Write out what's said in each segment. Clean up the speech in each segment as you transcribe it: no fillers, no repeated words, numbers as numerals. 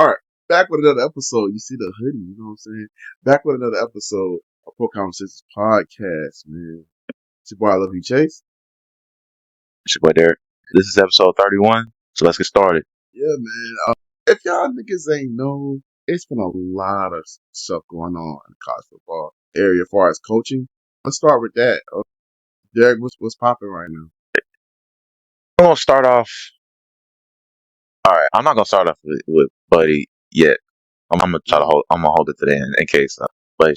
All right, back with another episode. You see the hoodie, you know what I'm saying? Back with another episode of ProConversations podcast, man. It's your boy, I love you, Chase. It's your boy Derek. This is episode 31, so let's get started. Yeah, man. If y'all niggas ain't know, it's been a lot of stuff going on in the college football area as far as coaching. Let's start with that. Derek, what's popping right now? I'm gonna start off. All right, I'm not gonna start off with Buddy yet. I'm gonna try to hold. I'm gonna hold it to the end in case. But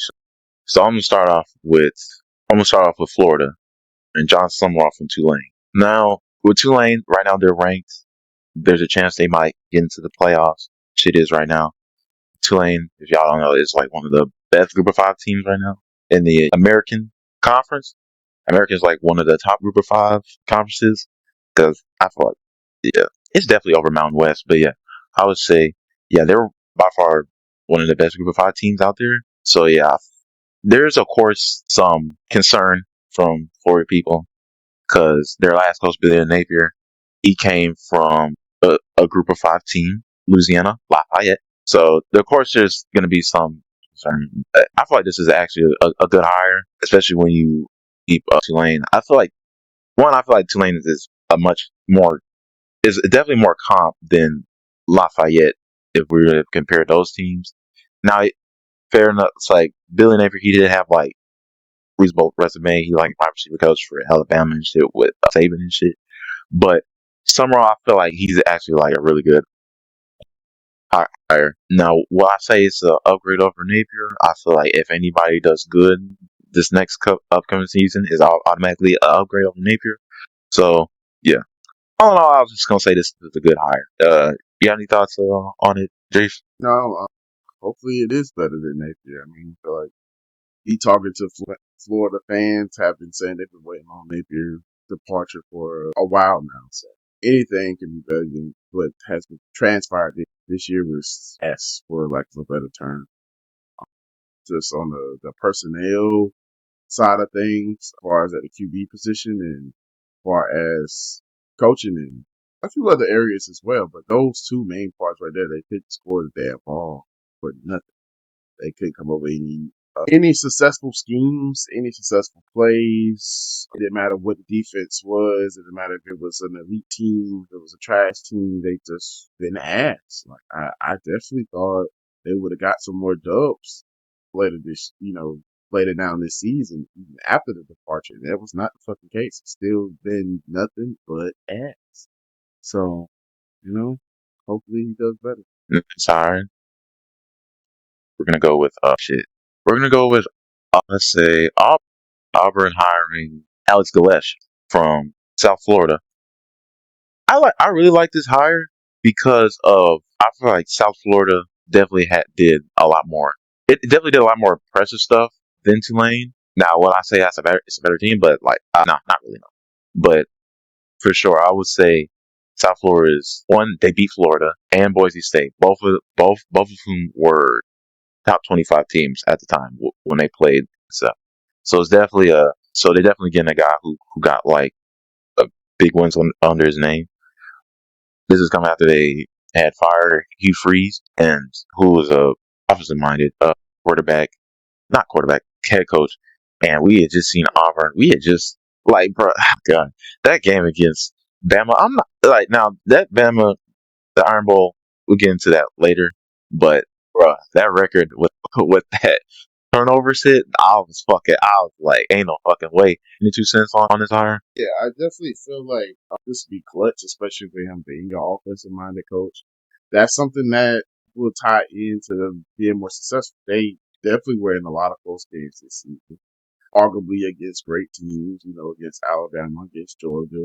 so I'm gonna start off with. I'm gonna start off with Florida and John Summeroff from Tulane. Now with Tulane, right now they're ranked. There's a chance they might get into the playoffs. Shit is right now. Tulane, if y'all don't know, is like one of the best Group of 5 teams right now in the American Conference. America is like one of the top Group of 5 conferences because I thought, yeah, it's definitely over Mountain West. But yeah, I would say, yeah, they're by far one of the best Group of 5 teams out there. So yeah, there's of course some concern from Florida people because their last coach, Billy Napier, he came from a Group of 5 team, Louisiana, Lafayette. So of course there's going to be some concern. I feel like this is actually a good hire, especially when you keep Tulane. I feel like Tulane is a much more is definitely more comp than Lafayette if we were to compare those teams. Now, fair enough. It's like Billy Napier, he did have like reasonable resume. He like wide receiver coach for Alabama and shit with Saban and shit. But Summerall, I feel like he's actually like a really good hire. Now, what I say is an upgrade over Napier. I feel like if anybody does good this next upcoming season, is automatically an upgrade over Napier. So yeah, all in all, I was just gonna say this is a good hire. You got any thoughts on it, Jace? No, hopefully it is better than Napier. I mean, I feel like he talking to Florida fans have been saying they've been waiting on Napier's departure for a while now. So anything can be better than what has been transpired this year was S for lack of a better term. Just on the personnel side of things, as far as at the QB position and as far as coaching and a few other areas as well. But those two main parts right there, they couldn't score the damn ball for nothing. They couldn't come up with any successful schemes, any successful plays. It didn't matter what the defense was. It didn't matter if it was an elite team, if it was a trash team. They just been ass. Like I definitely thought they would have got some more dubs later later down this season, even after the departure. That was not the fucking case. It's still been nothing but ass. So, hopefully he does better. Sorry, we're gonna go with shit. We're gonna go with let's say Auburn hiring Alex Galesh from South Florida. I really like this hire because of I feel like South Florida definitely did a lot more. It definitely did a lot more impressive stuff than Tulane. Now, what I say it's a better team, but like no, not really no. But for sure, I would say South Florida is one. They beat Florida and Boise State, both of whom were top 25 teams at the time when they played. So it's definitely so they're definitely getting a guy who got like a big wins under his name. This is coming after they had fired Hugh Freeze and who was a offensive minded quarterback, not quarterback, head coach. And we had just seen Auburn. We had just like, bro, God, that game against Bama. I'm not like now that Bama, the Iron Bowl. We'll get into that later. But bro, that record with that turnovers hit, I was like, ain't no fucking way. Any 2 cents on this hire? Yeah, I definitely feel like this would be clutch, especially for him being an offensive minded coach. That's something that will tie into them being more successful. They definitely were in a lot of close games this season, arguably against great teams, against Alabama, against Georgia.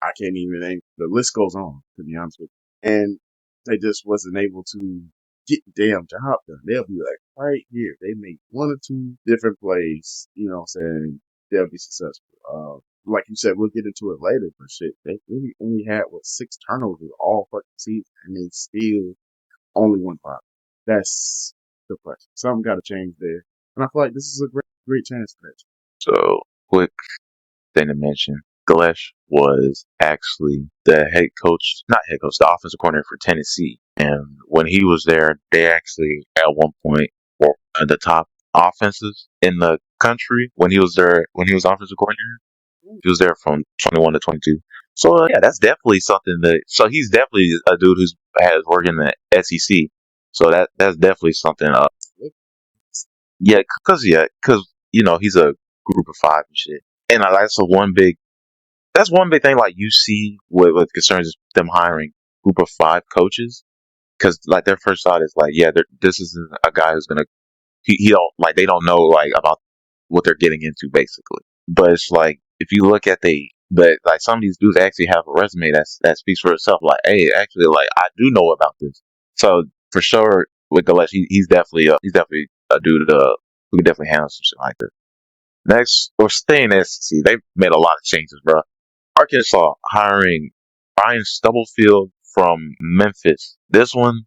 I can't even name, the list goes on, to be honest with you. And they just wasn't able to get the damn job done. They'll be like, right here, they make one or two different plays, what I'm saying, they'll be successful. Like you said, we'll get into it later, but shit, they really only had, 6 turnovers all fucking season, and they still only won 5. That's depressing. Something got to change there. And I feel like this is a great chance for that. So quick thing to mention. Galesh was actually the head coach, not head coach, the offensive coordinator for Tennessee And when he was there, they actually at one point were the top offenses in the country when he was there. When he was offensive coordinator, he was there from 21 to 22. So yeah, that's definitely something that. So he's definitely a dude who's has worked in the SEC. So that's definitely something. Yeah, because he's a group of five and shit. And that's one big thing like you see with concerns them hiring group of five coaches because like their first thought is like yeah this isn't a guy who's gonna he don't like they don't know like about what they're getting into basically. But it's like if you look at but like some of these dudes actually have a resume that speaks for itself. Like, hey, actually, like I do know about this. So for sure, with Gillespie, he's definitely a dude who can definitely handle some shit like this. Next, we're staying in SEC. They've made a lot of changes, bro. Arkansas hiring Brian Stubblefield from Memphis. This one,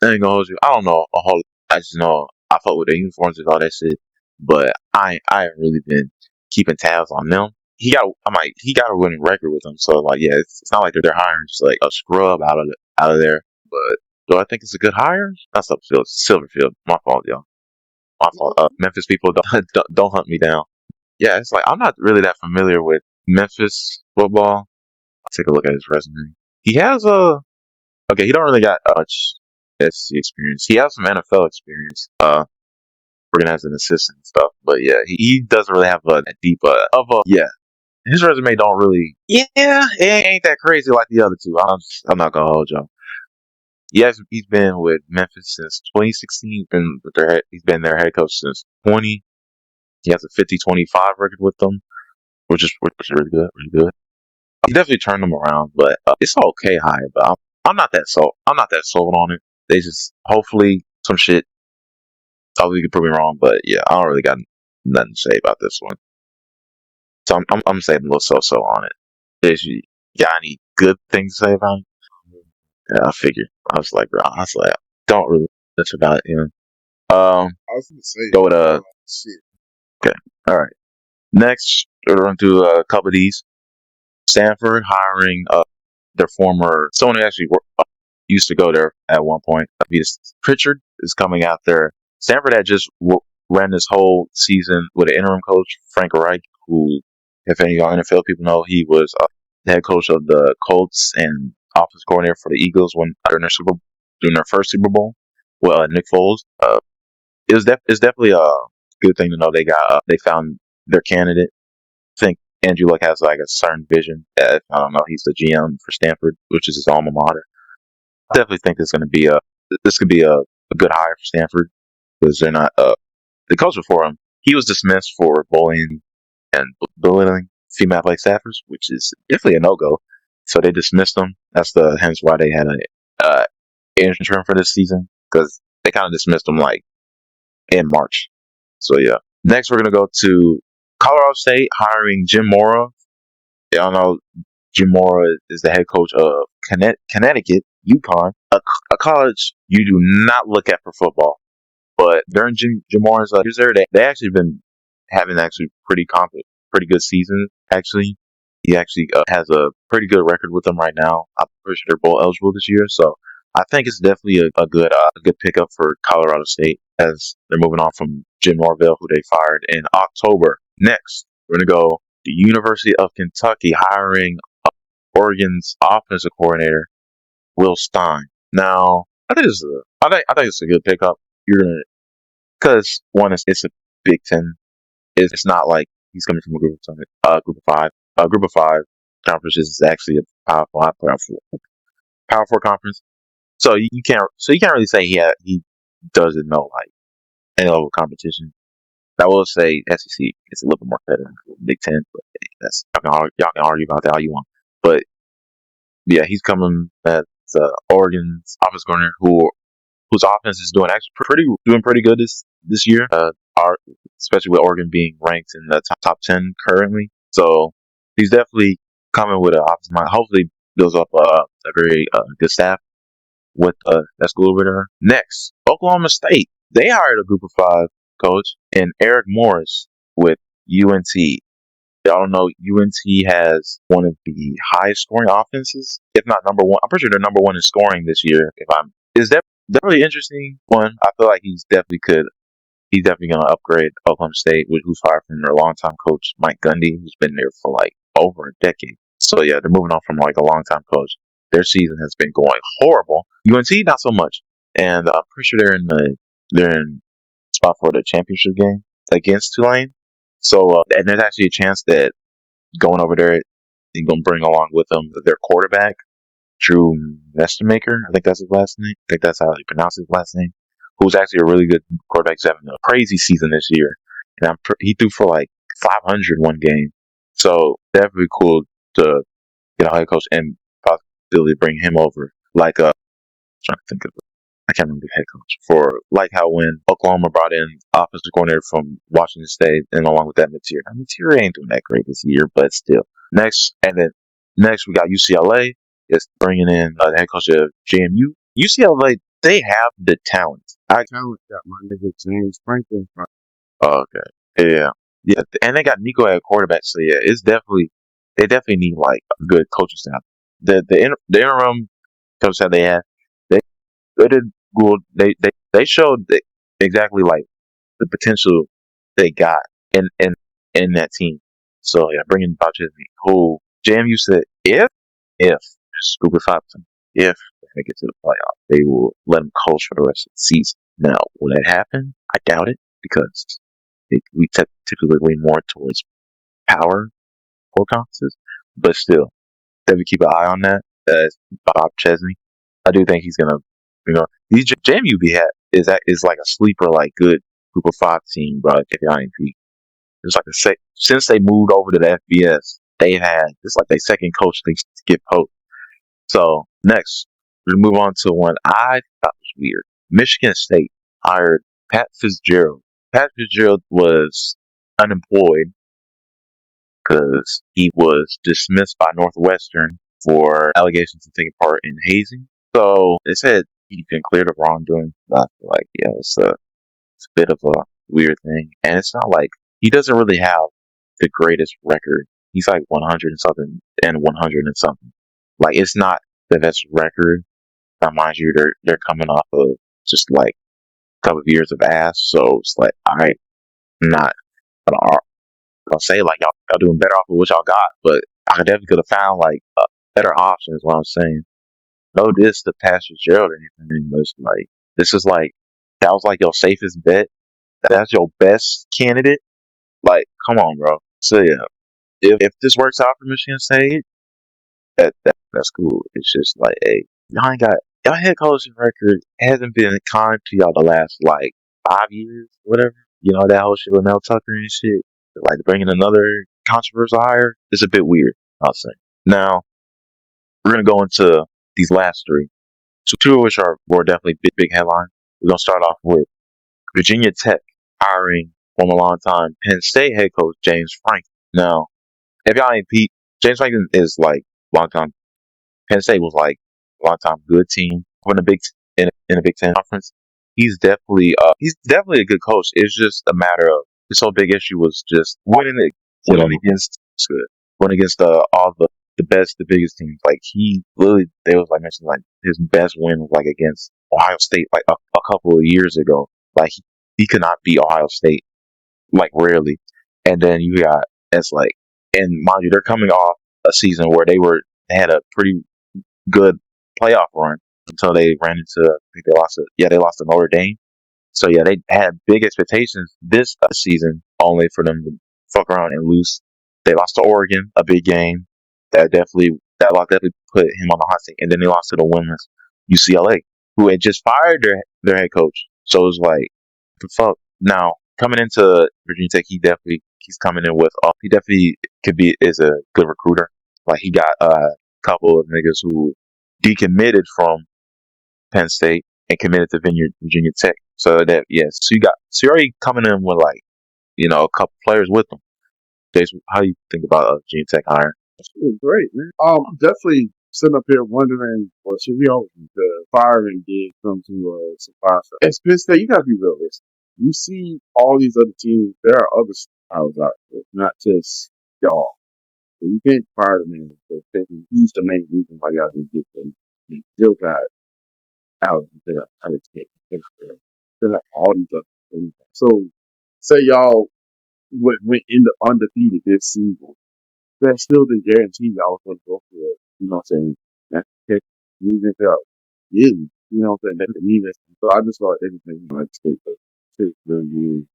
I ain't gonna hold you. I don't know a whole. I just know I fuck with the uniforms and all that shit, but I ain't really been keeping tabs on them. He got a winning record with them, so like yeah, it's not like they're hiring just like a scrub out of there. But do I think it's a good hire? Not Silverfield. My fault, y'all. My fault. Memphis people don't hunt me down. Yeah, it's like I'm not really that familiar with Memphis football. I'll take a look at his resume. He has a okay. He don't really got much SC experience. He has some NFL experience, working as an assistant and stuff. But yeah, he doesn't really have a deep of a yeah. His resume don't really yeah. It ain't that crazy like the other two. I'm not gonna hold y'all. He's been with Memphis since 2016. He's been their head coach since 20. He has a 50-25 record with them, which is really good, really good. He definitely turned them around, but it's okay high. But I'm not that sold. I'm not that sold on it. They just hopefully some shit. Hopefully you can prove me wrong, but yeah, I don't really got nothing to say about this one. So I'm saying a little so on it. If you got any good things to say about it? Yeah, I figured. I was like, don't really much about it. I was gonna say, Go with shit. okay, all right. Next, we're going to do a couple of these. Stanford hiring their former someone who actually used to go there at one point. Pritchard is coming out there. Stanford had just ran this whole season with an interim coach, Frank Reich, who, if any of y'all NFL people know, he was the head coach of the Colts and offensive coordinator for the Eagles when during their first Super Bowl. Well, Nick Foles. It's definitely a good thing to know they found their candidate. I think Andrew Luck has like a certain vision. I don't know. He's the GM for Stanford, which is his alma mater. I definitely think this could be a good hire for Stanford because they're not the coach before him. He was dismissed for bullying and belittling female athletic staffers, which is definitely a no go. So they dismissed him. Hence why they had an interim for this season because they kind of dismissed him like in March. So yeah. Next, we're gonna go to Colorado State hiring Jim Mora. Y'all know Jim Mora is the head coach of Connecticut, UConn, a college you do not look at for football. But during Jim Mora's years there, they actually been having actually pretty good season. Actually, he actually has a pretty good record with them right now. I'm pretty sure they're bowl eligible this year, so I think it's definitely a good pickup for Colorado State as they're moving on from Jim Norvell, who they fired in October. Next, we're gonna go the University of Kentucky hiring Oregon's offensive coordinator, Will Stein. Now, I think it's a good pickup. You're gonna because one is it's a Big Ten. It's not like he's coming from a group of five. A group of five conference is actually a power four conference. So you can't really say he doesn't know like any level of competition. I will say SEC is a little bit more better than Big Ten, but hey, y'all can argue about that all you want. But yeah, he's coming as Oregon's offense coordinator, whose offense is doing pretty good this year. Especially with Oregon being ranked in the top 10 currently. So he's definitely coming with an offensive mind. Hopefully, builds up a very good staff with that school over there. Next, Oklahoma State. They hired a group of five coach and Eric Morris with UNT. Y'all don't know UNT has one of the highest scoring offenses, if not number one. I'm pretty sure they're number one in scoring this year. If I'm, is that definitely interesting one? I feel like he's definitely going to upgrade Oklahoma State, who's fired from their longtime coach Mike Gundy, who's been there for like over a decade. So yeah, they're moving on from like a longtime coach. Their season has been going horrible. UNT not so much, and I'm pretty sure they're in spot for the championship game against Tulane. So and there's actually a chance that going over there, they're going to bring along with them their quarterback Drew Nestemaker. I think that's his last name. I think that's how he pronounces his last name. Who's actually a really good quarterback. He's having a crazy season this year, and he threw for like 500 one game. So that'd be cool to get a head coach and possibly bring him over. Like trying to think of I can't remember the head coach for like how when Oklahoma brought in offensive coordinator from Washington State and along with that material. Material ain't doing that great this year, but still. Next we got UCLA. It's bringing in the head coach of JMU. UCLA, they have the talent. Talent got my nigga James Franklin. Oh, okay. Yeah. Yeah. And they got Nico at quarterback. So yeah, they definitely need like a good coaching staff. The interim coach that they had, they did good. They showed exactly like the potential they got in that team. So yeah, bringing Bob Chesney, who JMU said if Scuba Thompson, if they make it to the playoff, they will let him coach for the rest of the season. Now, will that happen? I doubt it because we typically lean more towards power for conferences, but still, definitely keep an eye on that. As Bob Chesney, I do think he's gonna, these JMU is like a sleeper, like good group of five team, bro. If y'all ain't beat, it's like since they moved over to the FBS, they've had it's like their second coach they get poached. So next, we move on to one I thought was weird. Michigan State hired Pat Fitzgerald. Pat Fitzgerald was unemployed because he was dismissed by Northwestern for allegations of taking part in hazing. So they said he'd been cleared of wrongdoing. I feel like, yeah, it's a bit of a weird thing. And it's not like he doesn't really have the greatest record. He's like 100 and something and 100 and something. Like, it's not the best record. Now, mind you, they're coming off of just like a couple of years of ass. So it's like, all right, not I'll say like y'all doing better off of what y'all got, but I definitely could have found like a better option. Is what I'm saying. No, this to Pastor Gerald or anything, but it's like this is like that was like your safest bet. That's your best candidate. Like, come on, bro. So yeah, if this works out for Michigan State, that's cool. It's just like, hey, y'all ain't got y'all head coaching record hasn't been kind to y'all the last like 5 years, whatever. You know that whole shit with Mel Tucker and shit. Like bringing another controversial hire is a bit weird. I'll say. Now we're gonna go into these last three. So two of which were definitely big headlines. We're gonna start off with Virginia Tech hiring former longtime Penn State head coach James Franklin. Now, if y'all ain't Pete, James Franklin is like longtime Penn State was like a long time good team in the in a Big Ten conference. He's definitely a good coach. It's just a matter of his whole big issue was just winning against it's good. Winning against all the best, the biggest teams. Like he literally, they was like mentioned like his best win was like against Ohio State like a couple of years ago. Like he could not beat Ohio State like rarely. And then you got it's like, and mind you, they're coming off a season where they had a pretty good playoff run until they ran into I think they lost to Notre Dame. So yeah, they had big expectations this season, only for them to fuck around and lose. They lost to Oregon, a big game that definitely put him on the hot seat, and then they lost to the winless UCLA, who had just fired their head coach. So it was like, the fuck. Now coming into Virginia Tech, he's coming in with he definitely is a good recruiter. Like he got a couple of niggas who decommitted from Penn State and committed to Virginia Tech. So that yes, so you're already coming in with like a couple players with them. Jason, how do you think about Virginia Tech hiring? It's great, man. Definitely sitting up here wondering, well, should we all the firing gig come to surprise? As Penn State, you gotta be realistic. You see all these other teams. There are other styles out there, not just y'all. So you can't fire the man for thinking he's the main reason why y'all didn't get them. He still got out until I expect. Still got all these other things. So say y'all went in the undefeated this season. That still didn't guarantee y'all was going to go for it. You know what I'm saying? That's the reason for you. You know what I'm saying? That's the reason. So I just thought everything like state really good.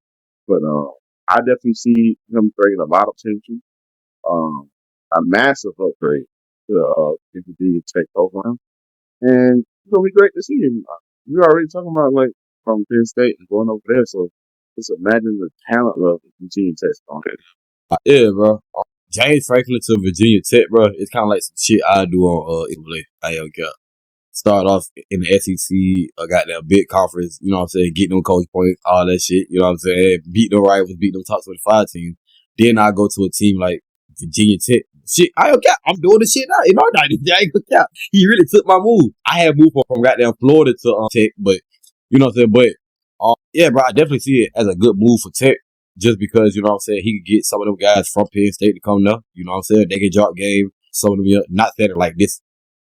But I definitely see him bringing a lot of attention. A massive upgrade to Virginia Tech program, and it's gonna be great to see him. We're already talking about like from Penn State and going over there, so just imagine the talent level Virginia Tech's on it. Yeah, bro. James Franklin to Virginia Tech, bro. It's kind of like some shit I do on Italy. I don't care. Start off in the SEC, got that big conference, you know what I'm saying, get them coach points, all that shit, you know what I'm saying, beat them rivals, beat them top 25 teams. Then I go to a team like Virginia Tech. Shit, I don't care. I'm doing the shit now. You know, I ain't gonna care. He really took my move. I had moved from goddamn Florida to Tech, but you know what I'm saying. But yeah, bro, I definitely see it as a good move for Tech, just because you know what I'm saying. He could get some of them guys from Penn State to come there. You know what I'm saying. They can drop game. Some of them, not that like this,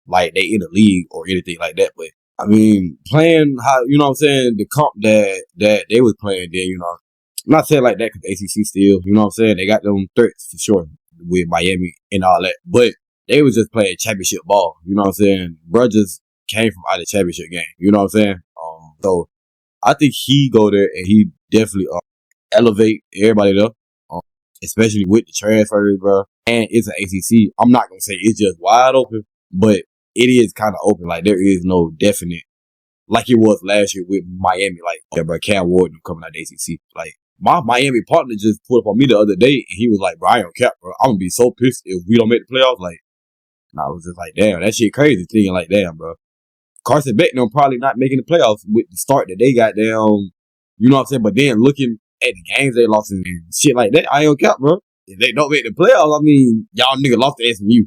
like they in the league or anything like that. But I mean, playing how you know what I'm saying, the comp that they was playing then, you know, I'm not saying like that because ACC still, you know what I'm saying, they got them threats for sure with Miami and all that, but they was just playing championship ball. You know what I'm saying? Bro just came from out of championship game. You know what I'm saying? So I think he go there and he definitely elevate everybody there, um, especially with the transfers, bro. And it's an ACC. I'm not gonna say it's just wide open, but it is kind of open. Like there is no definite, like it was last year with Miami. Like, yeah, bro, Cam Warden coming out of the ACC. Like my Miami partner just put up on me the other day, and he was like, "Bro, I don't care, bro. I'm gonna be so pissed if we don't make the playoffs." Like, and I was just like, "Damn, that shit crazy." Thinking like, "Damn, bro." Carson Beck them probably not making the playoffs with the start that they got down. You know what I'm saying? But then looking at the games they lost and shit like that, I ain't gonna count, bro. If they don't make the playoffs, I mean, y'all nigga lost to SMU.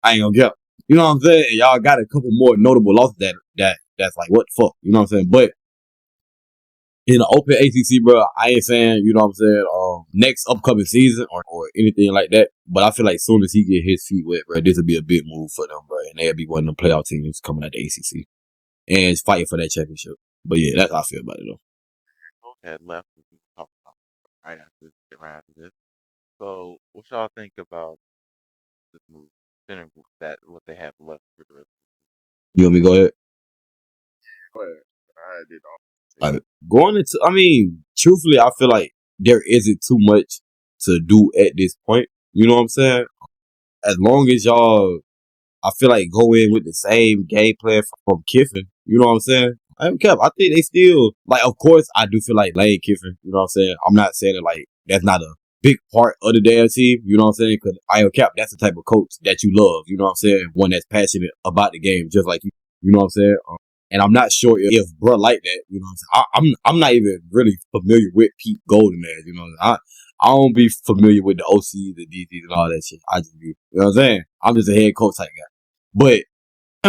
I ain't gonna count. You know what I'm saying? Y'all got a couple more notable losses that's like, what the fuck? You know what I'm saying? But in the open ACC, bro, I ain't saying, you know what I'm saying, next upcoming season or anything like that. But I feel like as soon as he get his feet wet, bro, this will be a big move for them, bro. And they'll be one of the playoff teams coming out the ACC and fighting for that championship. But yeah, that's how I feel about it though. Had left we can talk about right after right after this. So what y'all think about this move? Considering that what they have left for the rest. You want me to go ahead? But I did all. Going into, I mean, truthfully, I feel like there isn't too much to do at this point. You know what I'm saying? As long as y'all, I feel like go in with the same game plan from Kiffin. You know what I'm saying? I don't care. I think they still, like, of course, I do feel like Lane Kiffin. You know what I'm saying? I'm not saying that, like, that's not a big part of the damn team. You know what I'm saying? Because I don't care. That's the type of coach that you love. You know what I'm saying? One that's passionate about the game, just like you. You know what I'm saying? And I'm not sure if bro like that. You know what I'm saying? I'm not even really familiar with Pete Golden as, you know what I'm saying? I don't be familiar with the OCs, the DCs, and all that shit. I just be, you know what I'm saying? I'm just a head coach type guy. But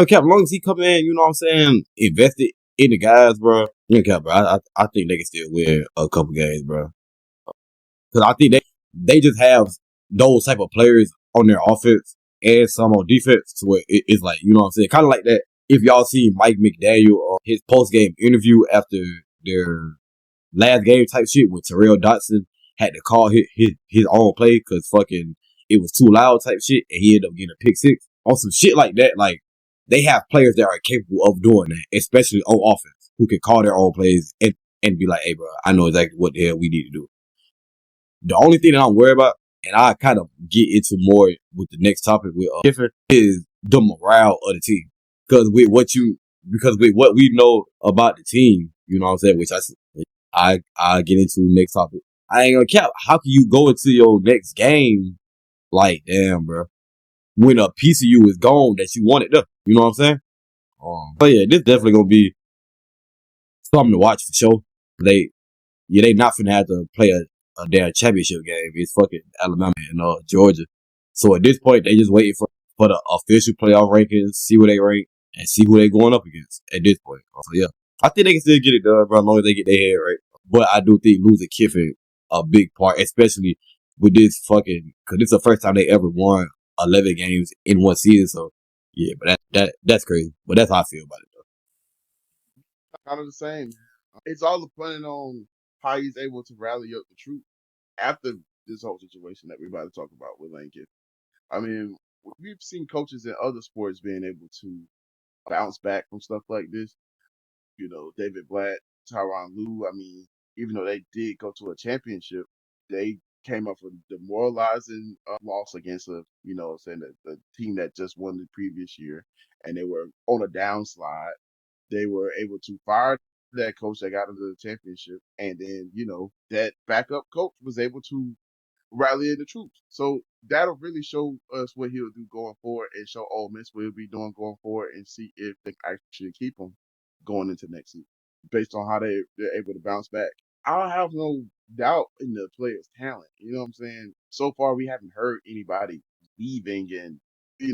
okay, as long as he come in, you know what I'm saying, invested in the guys, bro. You know, bro. I think they can still win a couple games, bro. Because I think they just have those type of players on their offense and some on defense to where it's like, you know what I'm saying, kind of like that. If y'all see Mike McDaniel or his post game interview after their last game type shit with Terrell Dotson had to call his own play because fucking it was too loud type shit and he ended up getting a pick six on some shit like that. Like they have players that are capable of doing that, especially on offense, who can call their own plays and be like, hey, bro, I know exactly what the hell we need to do. The only thing that I'm worried about, and I kind of get into more with the next topic with Kiffin, is the morale of the team. Because with what we know about the team, you know what I'm saying, which I get into next topic. I ain't gonna cap. How can you go into your next game like, damn, bro, when a piece of you is gone that you wanted to? You know what I'm saying? But yeah, this definitely gonna be something to watch for sure. They not finna have to play a damn championship game. It's fucking Alabama and Georgia. So at this point, they just waiting for the official playoff rankings, see where they rank, and see who they going up against at this point. So yeah, I think they can still get it done, bro, as long as they get their head right. But I do think losing Kiffin a big part, especially with this fucking, cause it's the first time they ever won 11 games in one season. So yeah, but that's crazy. But that's how I feel about it though. Kind of the same. It's all depending on how he's able to rally up the troops after this whole situation that we're about to talk about with Lane Kiffin. I mean, we've seen coaches in other sports being able to bounce back from stuff like this. David Blatt, Tyronn Lue. I mean, even though they did go to a championship, they came up with a demoralizing loss against saying the team that just won the previous year, and they were on a downslide. They were able to fire that coach that got them to the championship, and then that backup coach was able to rallying the troops. So that'll really show us what he'll do going forward and show Ole Miss what he'll be doing going forward and see if they can actually keep him going into next season based on how they're able to bounce back. I have no doubt in the players' talent. You know what I'm saying? So far, we haven't heard anybody leaving and,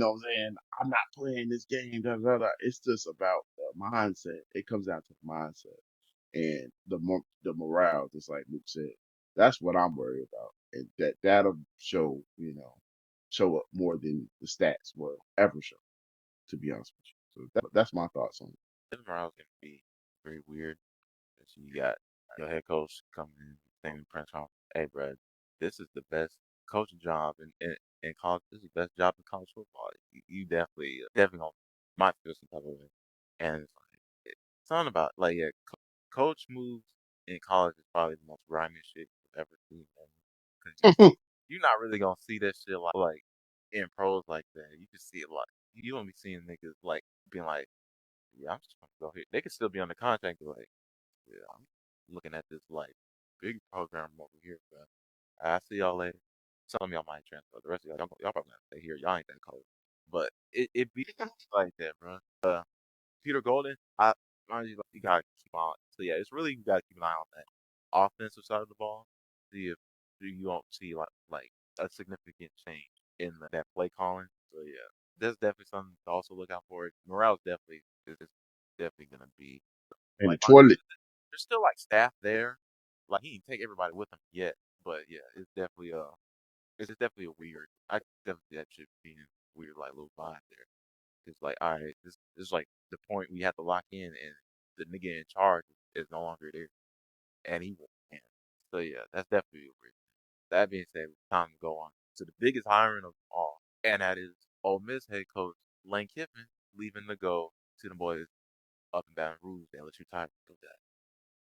what I'm saying, I'm not playing this game. Da, da, da. It's just about the mindset. It comes down to the mindset and the morale, just like Luke said. That's what I'm worried about, and that'll show up more than the stats will ever show. To be honest with you, so that's my thoughts on it. This morale's gonna be very weird. 'Cause you got your head coach coming in, saying in press conference, "Hey, bro, this is the best coaching job in college. This is the best job in college football. You definitely gonna might feel some type of way." And it's like something about like yeah, coach moves in college is probably the most grimy shit you've ever seen. Because you're not really gonna see that shit like in pros like that. You can see it like you don't be seeing niggas like being like, "Yeah, I'm just gonna go here." They could still be on the contract, but like. Yeah, I'm looking at this like big program over here, bro. I see y'all later. Some of y'all might transfer. The rest of y'all probably gonna stay here. Y'all ain't that cold. But it be like that, bro. Peter Golden, I mind you, like, you gotta keep on. So yeah, it's really you gotta keep an eye on that offensive side of the ball. See if you don't see like a significant change in that play calling. So yeah, that's definitely something to also look out for. Morale's definitely is definitely gonna be In the like toilet. there's still like staff there. Like he didn't take everybody with him yet, but yeah, it's definitely a weird. I definitely that should be a weird like little vibe there. It's like all right, this is like the point we have to lock in, and the nigga in charge is no longer there, and he won't. And so yeah, that's definitely a weird. That being said, it's time to go on to the biggest hiring of all, and that is Ole Miss head coach Lane Kiffin leaving to go to the boys up and down Rouge, the LSU Tigers.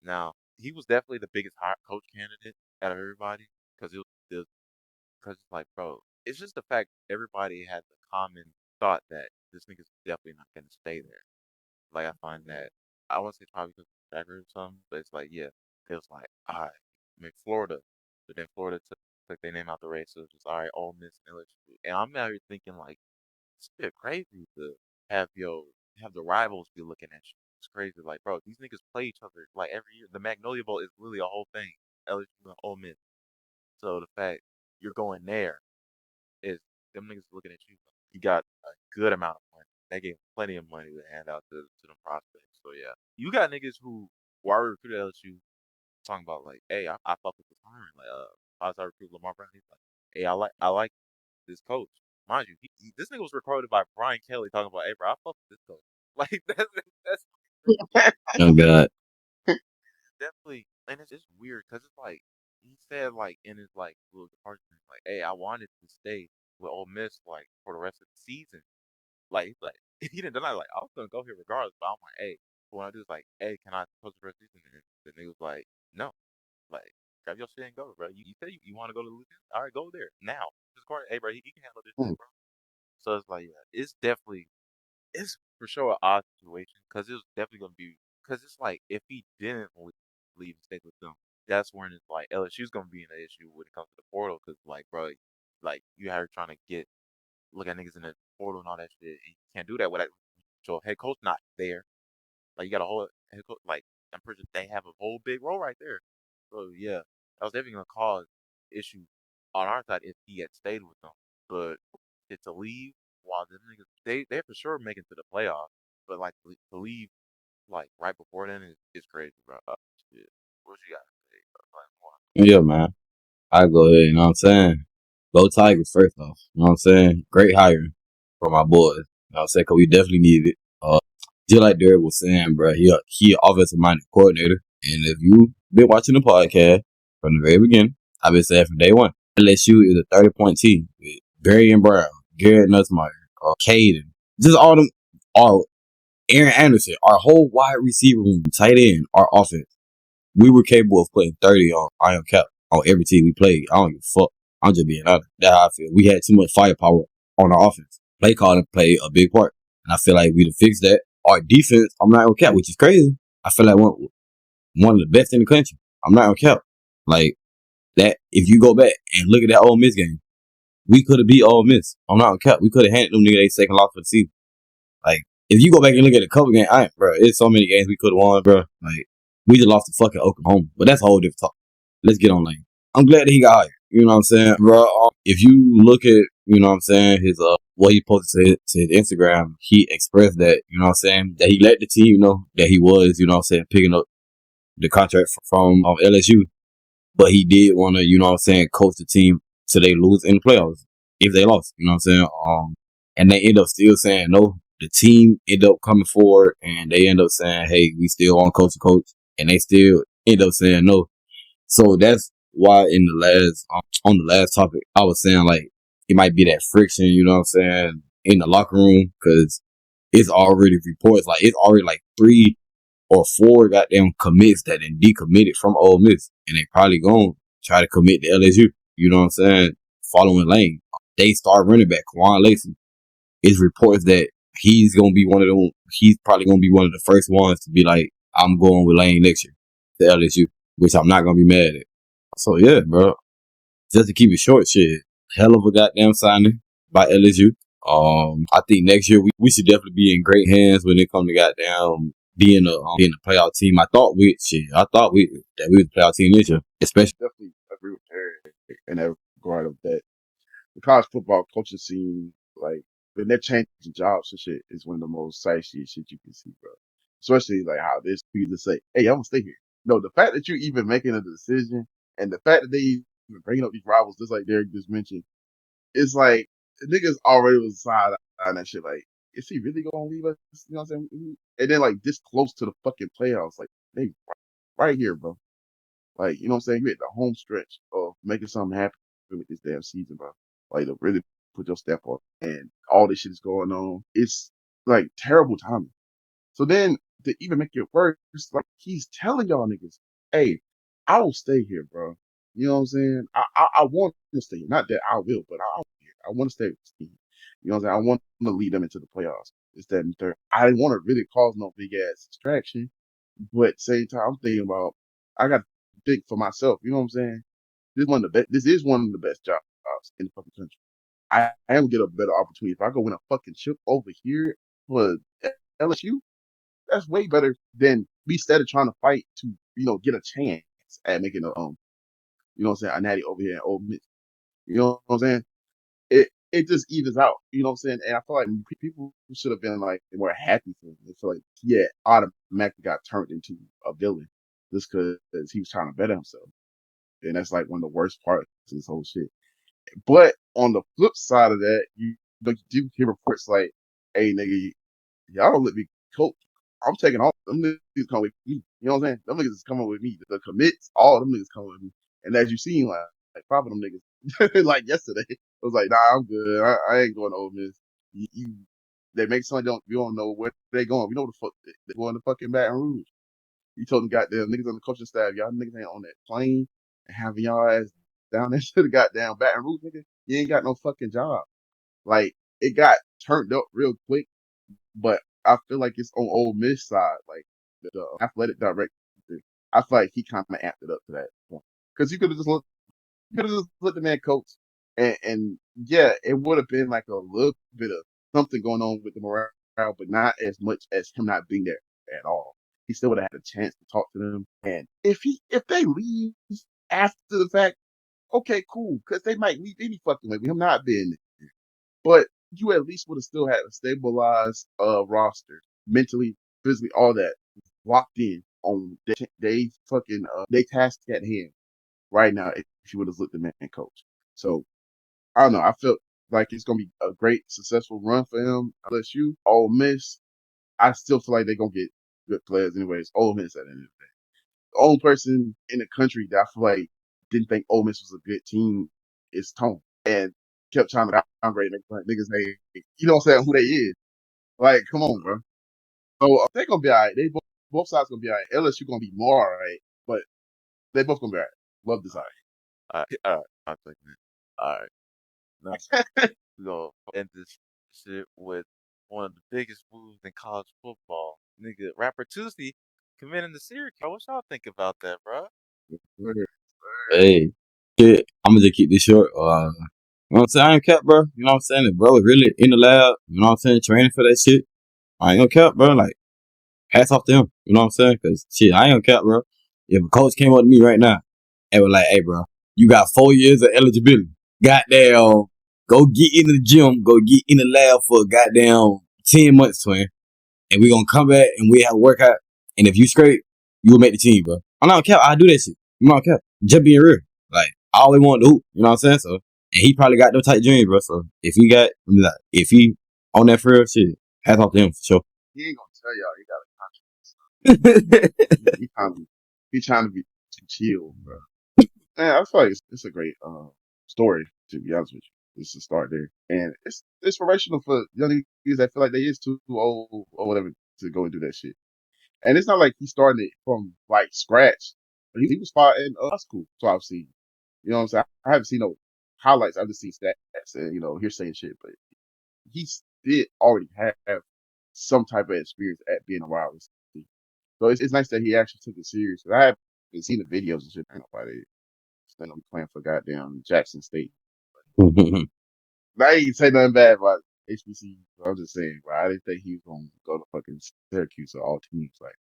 Now, he was definitely the biggest hot coach candidate out of everybody because because it's like, bro, it's just the fact everybody had the common thought that this nigga's definitely not gonna stay there. Like I find that I won't say probably because of the record or something, but it's like, yeah, it was like, all right, I mean Florida, but then Florida took their name out the race, so it was all right, Ole Miss and LSU, and I'm out here thinking like it's a bit crazy to have your have the rivals be looking at you. It's crazy, like bro, these niggas play each other like every year. The Magnolia Bowl is really a whole thing. LSU and Ole Miss. So the fact you're going there is them niggas looking at you. You got a good amount of money. They gave plenty of money to hand out to the prospects. So yeah, you got niggas who were recruited LSU talking about like, hey, I fuck with this hiring. Like I was recruit Lamar Brown. He's like, hey, I like this coach. Mind you, this nigga was recorded by Brian Kelly talking about, hey, bro, I fuck with this coach. Like that's Oh God. definitely, and it's just weird because it's like he said like in his like little departure, like, hey, I wanted to stay with Ole Miss like for the rest of the season. Like he's like he didn't deny like I was gonna go here regardless, but I'm like, hey, what I do is like, hey, can I coach the rest of the season? And the nigga was like, no, like grab your shit and go, bro. You said you want to go to Louisiana, all right, go there now. Just call, hey, bro, he can handle this shit, bro. So it's like, yeah, it's for sure an odd situation because it was definitely gonna be because it's like if he didn't leave and stay with them, that's when it's like LSU's gonna be in the issue when it comes to the portal because like bro, like you have trying to look at niggas in the portal and all that shit. And you can't do that without your head coach not there. Like you got a whole head coach, like I'm pretty sure they have a whole big role right there. So yeah, that was definitely gonna cause issue on our side if he had stayed with them. But to leave while them niggas they for sure make it to the playoffs, but like to leave like right before then is crazy, bro. Shit. What you got to say? Like, Yeah, man. I go ahead, you know what I'm saying? Go Tigers first off. You know what I'm saying? Great hiring for my boys. You know what I'm saying? Cause we definitely needed it. Just like Derek was saying, bro, he an offensive minded coordinator. And if you been watching the podcast from the very beginning, I've been saying from day one, LSU is a 30-point team with Barry and Brown, Garrett Nussmeyer, Caden, just all them, our Aaron Anderson, our whole wide receiver room, tight end, our offense. We were capable of putting 30 on Iron Cap on every team we played. I don't give a fuck. I'm just being honest. That's how I feel. We had too much firepower on our offense. Play calling played a big part. And I feel like we'd have fixed that. Our defense, I'm not gonna cap, which is crazy. I feel like one of the best in the country. I'm not gonna cap. Like that, if you go back and look at that Ole Miss game, we could have beat Ole Miss. I'm not gonna cap. We could have handed them niggas their second loss for the season. Like, if you go back and look at a couple games, bro, it's so many games we could have won, bro. Like, we just lost to fucking Oklahoma. But that's a whole different talk. Let's get on lane. I'm glad that he got hired. You know what I'm saying, bro? If you look at, you know what I'm saying, his what he posted to his Instagram, he expressed that, you know what I'm saying, that he let the team know that he was, you know what I'm saying, picking up the contract from LSU. But he did want to, you know what I'm saying, coach the team so they lose in the playoffs if they lost. You know what I'm saying? And they end up still saying no. The team end up coming forward and they end up saying, hey, we still want coach to coach. And they still end up saying no. So that's why in the last, on the last topic, I was saying like, it might be that friction, you know what I'm saying, in the locker room. Cause it's already reports, like it's already like 3 or 4 goddamn commits that then decommitted from Ole Miss. And they probably gonna try to commit to LSU. You know what I'm saying? Following Lane. They start running back, Quan Lacey. It's reports that he's gonna be one of them. He's probably gonna be one of the first ones to be like, I'm going with Lane next year to LSU, which I'm not gonna be mad at. So yeah, bro. Just to keep it short, shit, hell of a goddamn signing by LSU. I think next year we should definitely be in great hands when it comes to goddamn being a playoff team. I thought that we was a playoff team this year, especially. Definitely agree with Terry in that regard of that. The college football coaching scene, like when they're changing jobs and shit, is one of the most sexy shit you can see, bro. Especially like how this people just say, "Hey, I'm gonna stay here." No, the fact that you're even making a decision, and the fact that they even bringing up these rivals, just like Derek just mentioned, it's like the niggas already was side on that shit. Like, is he really gonna leave us? You know what I'm saying? And then like this close to the fucking playoffs, like they right here, bro. Like, you know what I'm saying? You hit the home stretch of making something happen with this damn season, bro. Like, to really put your step on. And all this shit is going on. It's like terrible timing. So then to even make it worse, like he's telling y'all niggas, hey, I will stay here, bro. You know what I'm saying? I want to stay here. Not that I will, but I here. I want to stay with this team. You know what I'm saying? I want to lead them into the playoffs. It's that and third. I didn't want to really cause no big ass distraction. But at the same time, I'm thinking about I got to think for myself. You know what I'm saying? This is one of the best jobs in the fucking country. I am get a better opportunity if I go win a fucking chip over here for LSU. That's way better than me instead of trying to fight to get a chance at making a a natty over here at Ole Miss. You know what I'm saying? It just evens out. You know what I'm saying? And I feel like people should have been like more happy for him. They feel like automatically got turned into a villain just because he was trying to better himself. And that's like one of the worst parts of this whole shit. But on the flip side of that, you do hear reports like, "Hey, nigga, y'all don't let me coach. I'm taking all them niggas coming with me. You know what I'm saying? Them niggas is coming with me. The commits, all them niggas coming with me." And as you seen, like 5 of them niggas, like yesterday, it was like, "Nah, I'm good. I ain't going to Ole Miss." They make something you don't know where they going. We know the fuck they going to fucking Baton Rouge. You told them goddamn niggas on the coaching staff, y'all niggas ain't on that plane and having y'all ass down there to the goddamn Baton Rouge, nigga. You ain't got no fucking job. Like it got turned up real quick, but I feel like it's on Ole Miss side, like the athletic director. I feel like he kind of amped it up to that point because you could have just let the man coach, and yeah, it would have been like a little bit of something going on with the morale, but not as much as him not being there at all. He still would have had a chance to talk to them, and if they leave after the fact, okay, cool, because they might leave any fucking way with him not being there. But you at least would have still had a stabilized roster, mentally, physically, all that locked in on they fucking they task at hand. right now if you would have looked the man coach. So I don't know. I felt like it's gonna be a great successful run for him. LSU, Ole Miss, I still feel like they're gonna get good players anyways. Ole Miss at the end of the day. The only person in the country that I feel like didn't think Ole Miss was a good team is Tone. And kept trying to downgrade niggas name. You know what I'm saying? Who they is. Like, come on, bro. So they're gonna be alright. They both sides gonna be alright. LSU gonna be more alright, but they both gonna be alright. Love this All right, I'll take it. All right, now alright. we gonna end this shit with one of the biggest moves in college football. Nigga, Rapper Tuesday committing to Syracuse. What y'all think about that, bro? Hey, kid, I'm gonna just keep this short. You know what I'm saying? I ain't cap, bro. You know what I'm saying? If bro was really in the lab, you know what I'm saying, training for that shit. I ain't gonna cap, bro. Like, hats off to him. You know what I'm saying? Cause shit, I ain't gonna cap, bro. If a coach came up to me right now and was like, "Hey, bro, you got 4 years of eligibility. Goddamn, go get in the gym, go get in the lab for goddamn 10 months, twin, and we gonna come back and we have a workout. And if you straight, you will make the team, bro. I'm not cap. I do that shit. I'm not cap. Just being real. Like, I always want to hoop. You know what I'm saying? So, and he probably got those type dreams, bro. So if he got, if he on that for real shit, hats off to him for sure. He ain't gonna tell y'all he got a he trying to be too chill, bro. Man, I feel like it's a great story, to be honest with you. It's a start there. And it's inspirational for young niggas that feel like they is too old or whatever to go and do that shit. And it's not like he's starting it from like scratch. But he was far in high school, so I've seen. You know what I'm saying? I haven't seen no highlights. I've just seen stats and hearsay and shit. But he did already have some type of experience at being a wide receiver. So it's nice that he actually took it serious. 'Cause I haven't seen the videos and shit. Ain't nobody think I'm playing for goddamn Jackson State. I ain't say nothing bad about HBC. I'm just saying, bro. I didn't think he was gonna go to fucking Syracuse or all teams. Like,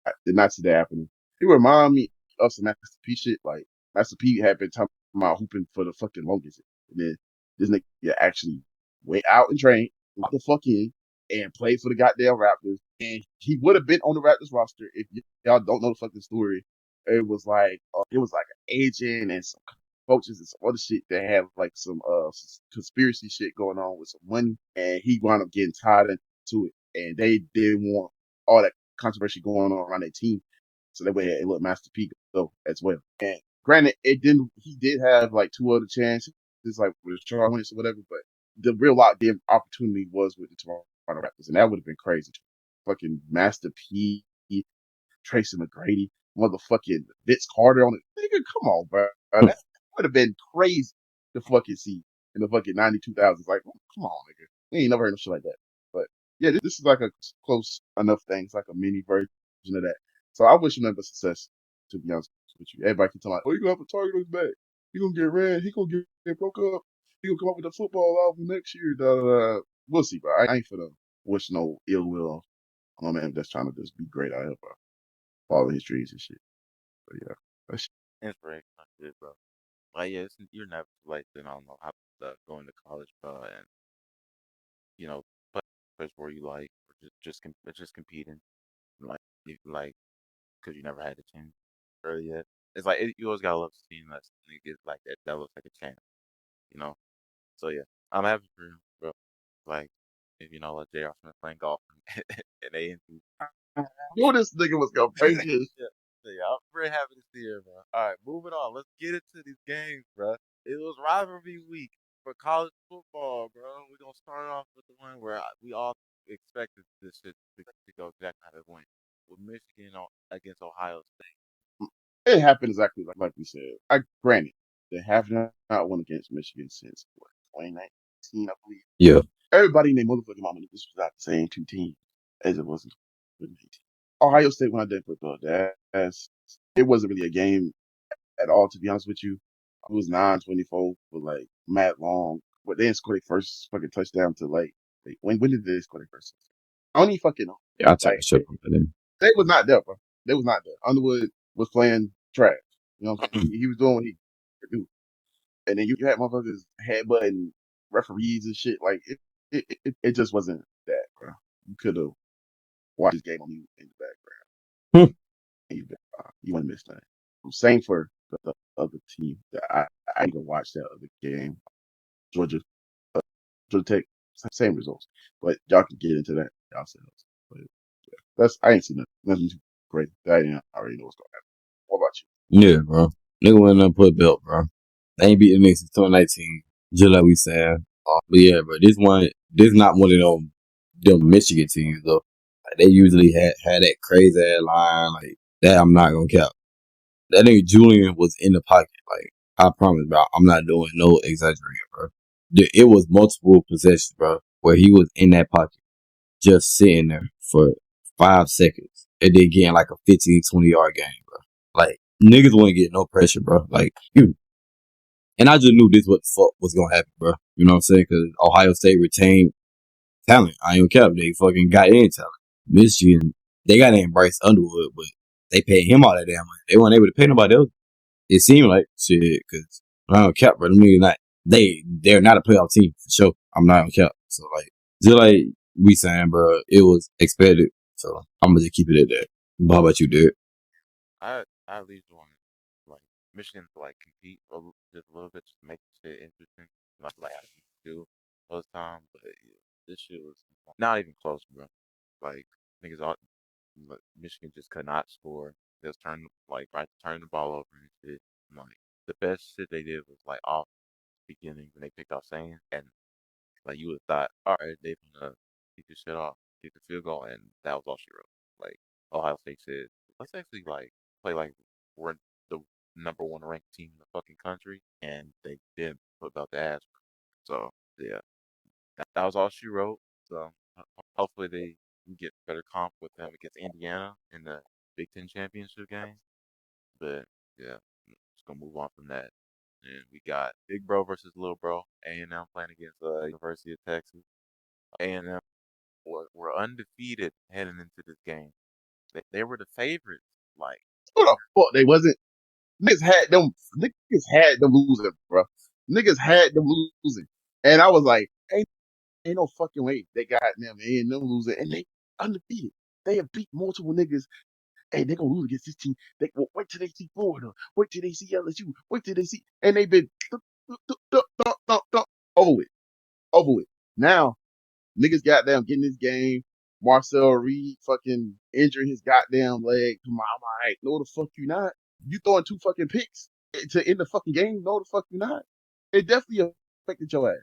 I did not see that happening. He remind me of some Master P shit. Like, Master P had been talking about hooping for the fucking longest. And then this nigga actually went out and trained, got the fuck in, and played for the goddamn Raptors. And he would have been on the Raptors roster if y'all don't know the fucking story. It was like an agent and some coaches and some other shit that had like some conspiracy shit going on with some money, and he wound up getting tied into it, and they didn't want all that controversy going on around their team, so that way it let Master P go as well. And granted, it didn't. He did have like two other chances, like with Charles Hornets or whatever, but the real lock game opportunity was with the Toronto Raptors, and that would have been crazy. Fucking Master P, Tracy McGrady, motherfucking Vince Carter on it. Nigga, come on, bro. That would have been crazy to fucking see in the fucking 92,000s. Like, come on, nigga. We ain't never heard of shit like that. But yeah, this is like a close enough thing. It's like a mini version of that. So I wish him nothing but success, to be honest with you. Everybody can tell like, oh, you gonna have a target on his back. He gonna get ran. He gonna get broke up. He gonna come up with a football album next year. Da, da, da. We'll see, bro. I ain't finna wish no ill will on a man that's trying to just be great out here, bro. Follow his dreams and shit. But yeah, that's Inspiration, shit, bro. Like, yeah, you're never too late. Then I don't know how going to college, bro, and you know, play place where you like, or just competing, like, like, because you never had a chance early yet. It's like you always gotta love seeing that niggas like that looks like a chance, you know. So yeah, I'm happy for him, bro. Like, if you know, like J.R. Smith playing golf and they into I knew this nigga was gonna bring this. yeah, so yeah, I'm very happy to see her, bro. All right, moving on. Let's get into these games, bro. It was rivalry week for college football, bro. We're gonna start off with the one where we all expected this shit to go exactly how it went with Michigan against Ohio State. It happened exactly like we said. I granted they have not won against Michigan since what 2019, I believe. Yeah. Everybody in their motherfucking mama knew this was not the same two teams as it was in 2019. Ohio State when I did football, it wasn't really a game at all, to be honest with you. It was 9-24 with like Matt Long, but they didn't score their first fucking touchdown to like when did they score their first touchdown? I don't even fucking know. Yeah, I take a Like shit from that. they was not there, bro. They was not there. Underwood was playing trash. You know what I'm saying? He was doing what he could do. And then you had motherfuckers headbutting referees and shit. Like it just wasn't that, bro. You could have watched this game on you in the background. Hmm. And you wouldn't miss nothing. Same for the other team that I didn't watch that other game. Georgia, uh, Georgia Tech, same results. But y'all can get into that yourselves. But yeah, I ain't seen nothing too great. I already know what's going to happen. What about you? Yeah, bro. Nigga went up put belt, bro. They ain't beat the Knicks since 2019, just like we said. But yeah, bro, this not one of them Michigan teams though. Like, they usually had that crazy ass line like that. I'm not gonna cap. That nigga Julian was in the pocket. Like I promise, bro. I'm not doing no exaggerating, bro. It was multiple possessions, bro, where he was in that pocket, just sitting there for 5 seconds, and then getting like a 15, 20 yard game, bro. Like niggas wouldn't get no pressure, bro. Like, and I just knew this what the fuck was gonna happen, bro. You know what I'm saying? Because Ohio State retained talent. I ain't gonna cap. They fucking got in talent. Michigan, they got in Bryce Underwood, but they paid him all that damn money. They weren't able to pay nobody else. It seemed like shit, because I don't cap, bro. They're not a playoff team for sure. I'm not gonna cap. So like, just like we saying, bro, it was expected. So I'm gonna just keep it at that. How about you, Derek? I at least want like Michigan to like compete just a little bit, just to make shit interesting. Like I used to do most time, but yeah, this shit was not even close, bro. Like niggas all Michigan just could not score. They was turning the ball over and shit. Like the best shit they did was like off beginning when they picked off Sand, and like you would have thought, all right, they're gonna keep this shit off, kick the field goal, and that was all she wrote. Like Ohio State said, let's actually like play like we're the number one ranked team in the fucking country, and they did put about the ass. So yeah, that was all she wrote. So hopefully they can get better comp with them against Indiana in the Big Ten championship game. But yeah, just gonna move on from that. And we got Big Bro versus Little Bro. A&M playing against University of Texas. A&M were undefeated heading into this game. They were the favorites. Like, Who the fuck they wasn't? Niggas had them. Niggas had them losing, bro. Niggas had them losing, and I was like, ain't no fucking way they got them and them losing, and they undefeated. They have beat multiple niggas. Hey, they gonna lose against this team. They wait till they see Florida. Wait till they see LSU. Wait till they see, and they've been over with, over with. Now niggas goddamn getting this game. Marcel Reed fucking injuring his goddamn leg. Come on, I'm like, no the fuck you not. You throwing 2 fucking picks to end the fucking game. No the fuck you not. It definitely affected your ass.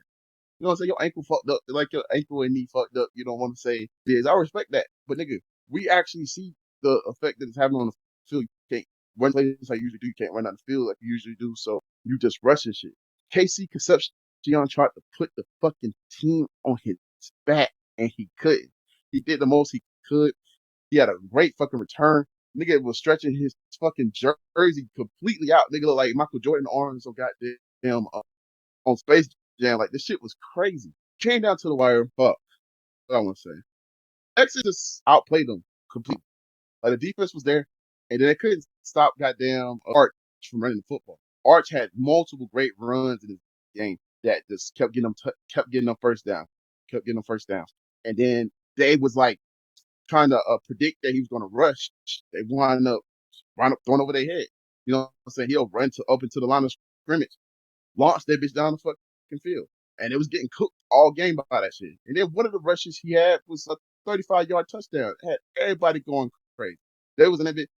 You know what I'm saying? Your ankle fucked up, like your ankle and knee fucked up. You don't want to say this. I respect that. But nigga, we actually see the effect that it's having on the field. You can't run plays like you usually do. You can't run out the field like you usually do. So you just rushing shit. KC Concepcion tried to put the fucking team on his back and he couldn't. He did the most he could. He had a great fucking return. Nigga was stretching his fucking jersey completely out. Nigga looked like Michael Jordan arms so goddamn on Space Jam. Like this shit was crazy. Came down to the wire. Fuck. What I want to say. Exodus outplayed them completely. Like the defense was there, and then they couldn't stop goddamn Arch from running the football. Arch had multiple great runs in this game that just kept getting them first down, kept getting them first down, and then they was like trying to predict that he was going to rush. They wind up throwing over their head. You know what I'm saying? He'll run up into the line of scrimmage, launched that bitch down the fucking field. And it was getting cooked all game by that shit. And then one of the rushes he had was a 35-yard touchdown. It had everybody going crazy. They was in that bit.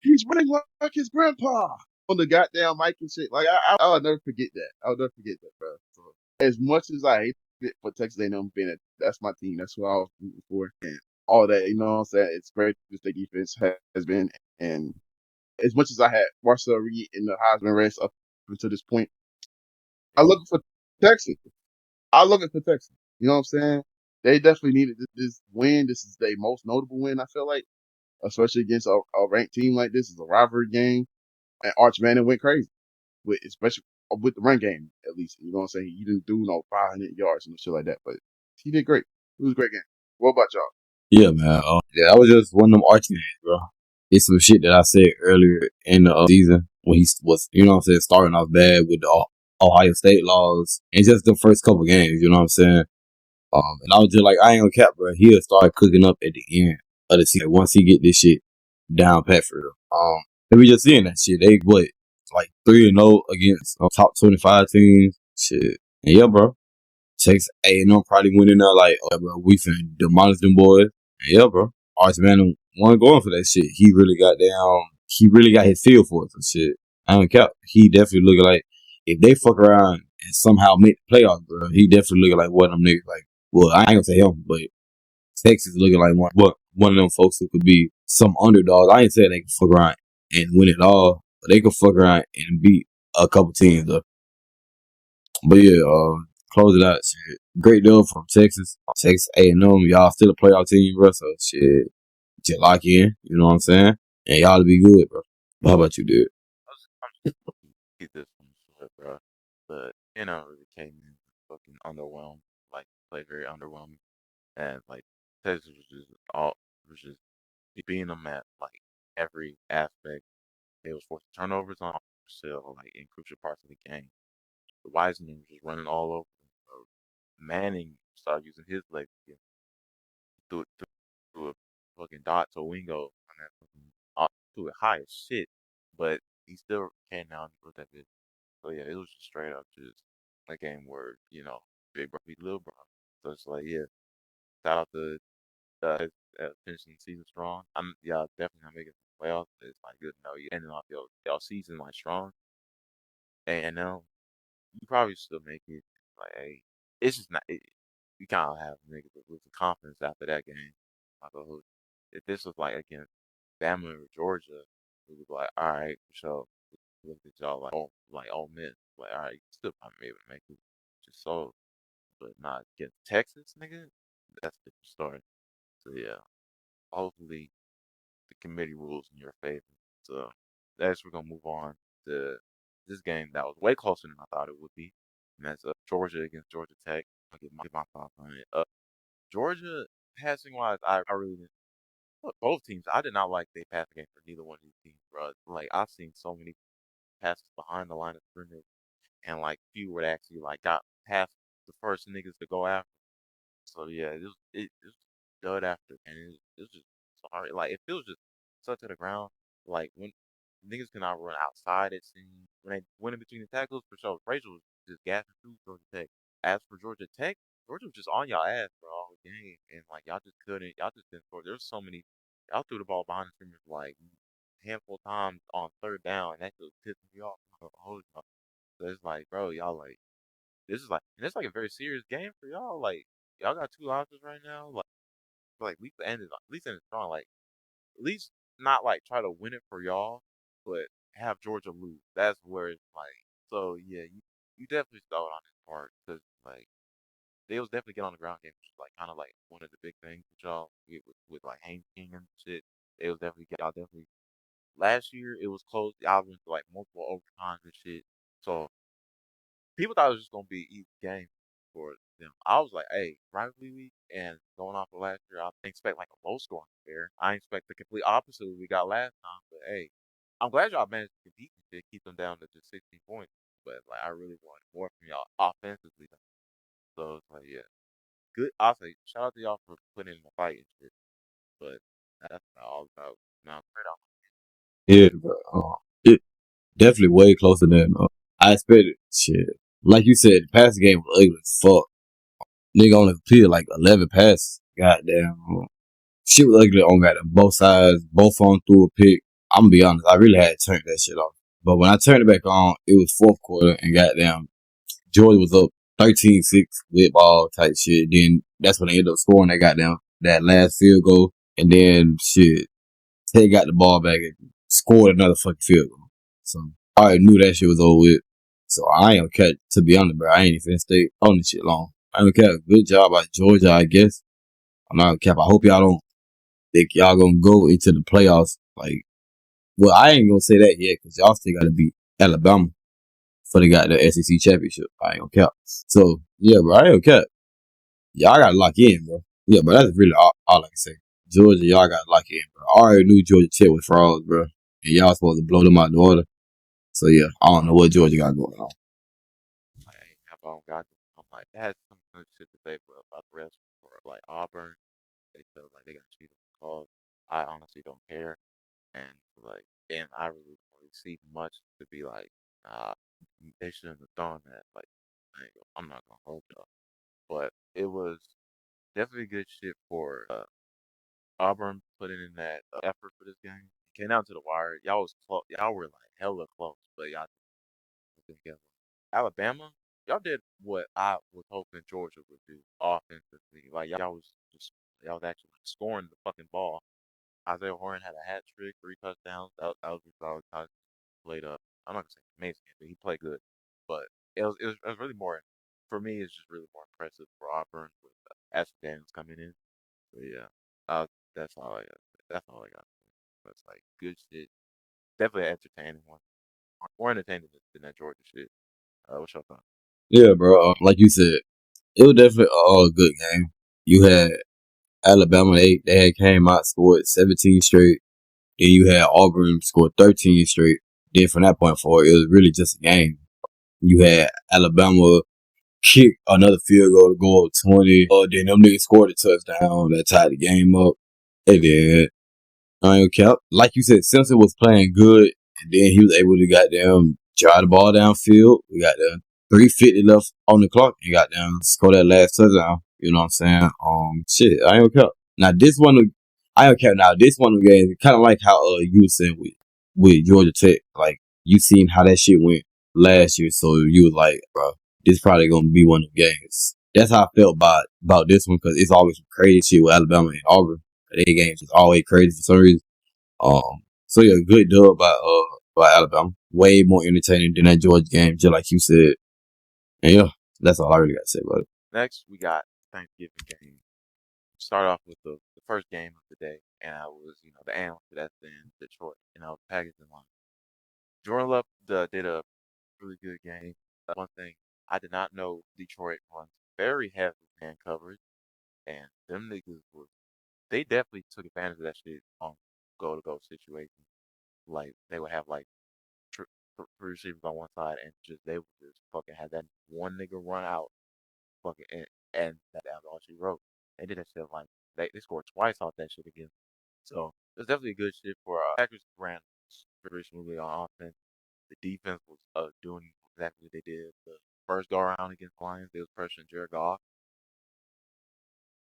He's running like his grandpa on the goddamn mic and shit. Like I'll never forget that. I'll never forget that, bro. So, as much as I hate it for Texas A&M being that's my team. That's who I was rooting for, and all that. You know what I'm saying? It's great that the defense has been. And as much as I had Marcel Reed in the Heisman race up until this point, I look for Texas. I love it for Texas. You know what I'm saying? They definitely needed this win. This is their most notable win, I feel like, especially against a ranked team like this. It's a rivalry game. And Arch Manning went crazy, especially with the run game, at least. You know what I'm saying? He didn't do no 500 yards and shit like that, but he did great. It was a great game. What about y'all? Yeah, man. Yeah, that was just one of them Arch games, bro. It's some shit that I said earlier in the season when he was, you know what I'm saying, starting off bad with the Ohio State laws and just the first couple games, you know what I'm saying? And I was just like, I ain't gonna cap, bro. He'll start cooking up at the end of the season once he get this shit down pat for real. And we just seeing that shit. They what like 3-0 against top 25 teams. Shit. And yeah, bro. Texas A&M probably went in there like, oh, bro, we finna demolish them boys. And yeah, bro. Arch Manning wasn't going for that shit. He really got down. He really got his feel for it and shit. I don't care. He definitely looking like if they fuck around and somehow make the playoffs, bro, he definitely looking like one of them niggas. Like, well, I ain't gonna say him, but Texas looking like one of them folks who could be some underdogs. I ain't saying they can fuck around and win it all, but they can fuck around and beat a couple teams though. But yeah, close it out. Shit. Great deal from Texas. Texas A&M, y'all still a playoff team, bro. So shit, just lock in. You know what I'm saying? And y'all to be good, bro. How about you, dude? I'm just keep this one short, bro. But really came in fucking underwhelmed. Like played very underwhelming, and like Texas was just beating them at like every aspect. They was forcing turnovers on still like in crucial parts of the game. The Wiseman was just running all over them. Manning started using his legs again. Threw a fucking dot to Wingo on that fucking threw it high as shit, but he still came down with that bitch. So yeah, it was just straight up just a game where big bro beat little bro. So it's like yeah, shout out to finishing the season strong. I'm definitely not making the playoffs. But it's like good to know you ending off your season like strong, and you probably still make it. Like hey, it's just not. You kind of have niggas with the confidence after that game. Like, if this was like against Bama or Georgia, it was like, all right, so look at y'all like Ole Miss, like all right, you still probably be able to make it, just so, but not against Texas, nigga. That's a different story. So yeah, hopefully the committee rules in your favor. So that's we're gonna move on to this game that was way closer than I thought it would be, and that's Georgia against Georgia Tech. I'll get my thoughts on it. Georgia passing wise, I really didn't. Look, both teams, I did not like they passing game for neither one of these teams, bro. Like I've seen so many passes behind the line of scrimmage, and like few would actually like got past the first niggas to go after. So yeah, it was dud after, and it was just sorry. Like it feels just stuck to the ground. Like when niggas cannot run outside, it seems when they went in between the tackles for sure. Rachel was just gassing through Georgia Tech. As for Georgia Tech, Georgia was just on y'all ass for all the game, and like y'all just didn't score. There's so many y'all threw the ball behind the screamers like handful of times on third down, and that just pissed me off. So it's like, bro, y'all like this is like, and it's like a very serious game for y'all. Like y'all got two losses right now. Like at least end it strong. Like at least not like try to win it for y'all, but have Georgia lose. That's where it's like. So yeah, you definitely stalled on this part because like they was definitely get on the ground game, which is like kind of like one of the big things with y'all with like Haynes King and shit. They was definitely y'all definitely last year it was close. Y'all went to like multiple overtimes and shit. So people thought it was just gonna be an easy game for them. I was like, hey, rivalry week and going off of last year, I expect like a low scoring affair. I expect the complete opposite of what we got last time. But hey, I'm glad y'all managed to compete and shit, keep them down to just 16 points. But like, I really wanted more from y'all offensively. So it's like, yeah, good. I'll say shout out to y'all for putting in the fight and shit. But that's not all about now. Straight off. Yeah, bro. It definitely way closer than I expected. Shit. Like you said, the passing game was ugly as fuck. Nigga only completed like 11 passes. Goddamn. Shit was ugly on both sides. Both on threw a pick. I'm gonna be honest, I really had to turn that shit off. But when I turned it back on, it was fourth quarter and goddamn Georgia was up 13-6 with ball type shit. Then that's when they ended up scoring that goddamn that last field goal. And then shit, Ted got the ball back and scored another fucking field goal. So I already knew that shit was over with. So I ain't gonna catch, to be honest, bro. I ain't even stay on this shit long. I ain't gonna catch. Good job by Georgia, I guess. I'm not gonna cap. I hope y'all don't think y'all gonna go into the playoffs. Like, well, I ain't gonna say that yet because y'all still gotta beat Alabama for the SEC championship. I ain't gonna cap. So yeah, bro, I ain't gonna cap. Y'all gotta lock in, bro. Yeah, but that's really all I can say. Georgia, y'all gotta lock in, bro. I already knew Georgia Tech was frauds, bro. And y'all supposed to blow them out the water. So yeah, I don't know what Georgia got going on. Like, hey, how about God? I'm like, it has some good shit to say about the rest for like Auburn. They feel like they got cheated on the calls. I honestly don't care. and like, and I really don't really see much to be like, nah, they shouldn't have done that. Like, I'm not gonna hold y'all, but it was definitely good shit for Auburn putting in that effort for this game. It came down to the wire. Y'all was close. Y'all were like hella close, but y'all didn't get one. Alabama, y'all did what I was hoping Georgia would do offensively. Like y'all was actually like, scoring the fucking ball. Isaiah Horn had a hat trick, 3 touchdowns. That was just all I played up. I'm not gonna say amazing, but he played good. But it was really more for me. It's just really more impressive for Auburn with Ashton Daniels coming in. So yeah, that's all I got. That's all I got. That's like good shit. Definitely an entertaining one. More entertaining than that Georgia shit. What's your thought? Yeah, bro. Like you said, it was definitely a good game. You had Alabama, they had came out, scored 17 straight. Then you had Auburn scored 13 straight. Then from that point forward, it was really just a game. You had Alabama kick another field goal to go up 20. Then them niggas scored a touchdown that tied the game up. And then I ain't count. Like you said, Simpson was playing good, and then he was able to goddamn drive the ball downfield. We got the 3:50 left on the clock. You got down score that last touchdown. You know what I'm saying? Shit, I ain't count. Now this one, I don't care. Now this one game, kind of like how you were saying with Georgia Tech, like you seen how that shit went last year, so you was like, bro, this probably gonna be one of the games. That's how I felt about this one because it's always crazy shit with Alabama and Auburn. Their games is always crazy for some reason. So yeah, good dub by Alabama. Way more entertaining than that Georgia game, just like you said. And yeah, that's all I really got to say about it. Next, we got Thanksgiving game. Start off with the first game of the day, and I was, the analyst that's in Detroit, and I was packaging line. Jordan Love did a really good game. One thing I did not know, Detroit runs very heavy man coverage, and them niggas they definitely took advantage of that shit on go to go situations. Like they would have like three receivers on one side, and they would just fucking have that one nigga run out, fucking, and that was all she wrote. They did that shit like they scored twice off that shit again. So it's definitely good shit for Packers ran very smoothly on offense. The defense was doing exactly what they did. The first go around against the Lions, they was pressuring Jared Goff,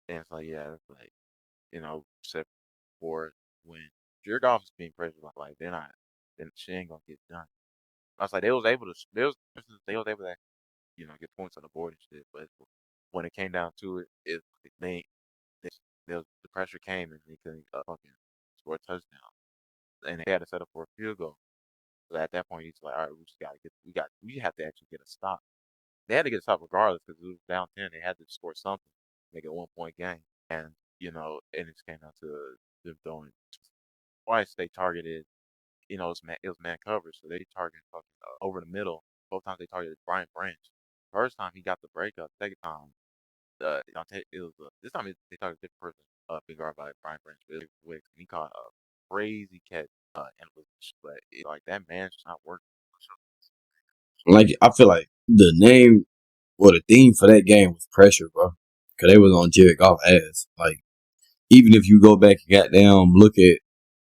and it's like yeah, it's like except for when Jared Goff is being pressured, like they're not, then she ain't gonna get done. I was like they was able to get points on the board and shit, but when it came down to it, they, they the pressure came and they couldn't fucking score a touchdown, and they had to settle for a field goal. So at that point, he's like, all right, we just gotta we have to actually get a stop. They had to get a stop regardless because it was down 10. They had to score something, make it a 1 point game, and and it came down to them throwing twice. They targeted, it was man coverage, so they targeted fucking over the middle. Both times they targeted Brian Branch. First time he got the breakup. Second time, it was this time they targeted a different person. Big guard by Brian Branch. But it was Wicks, and he caught a crazy catch. And it was but like that man's just not working. Like I feel like the name or the theme for that game was pressure, bro. Cause they was on Jared Goff ass. Like even if you go back and goddamn look at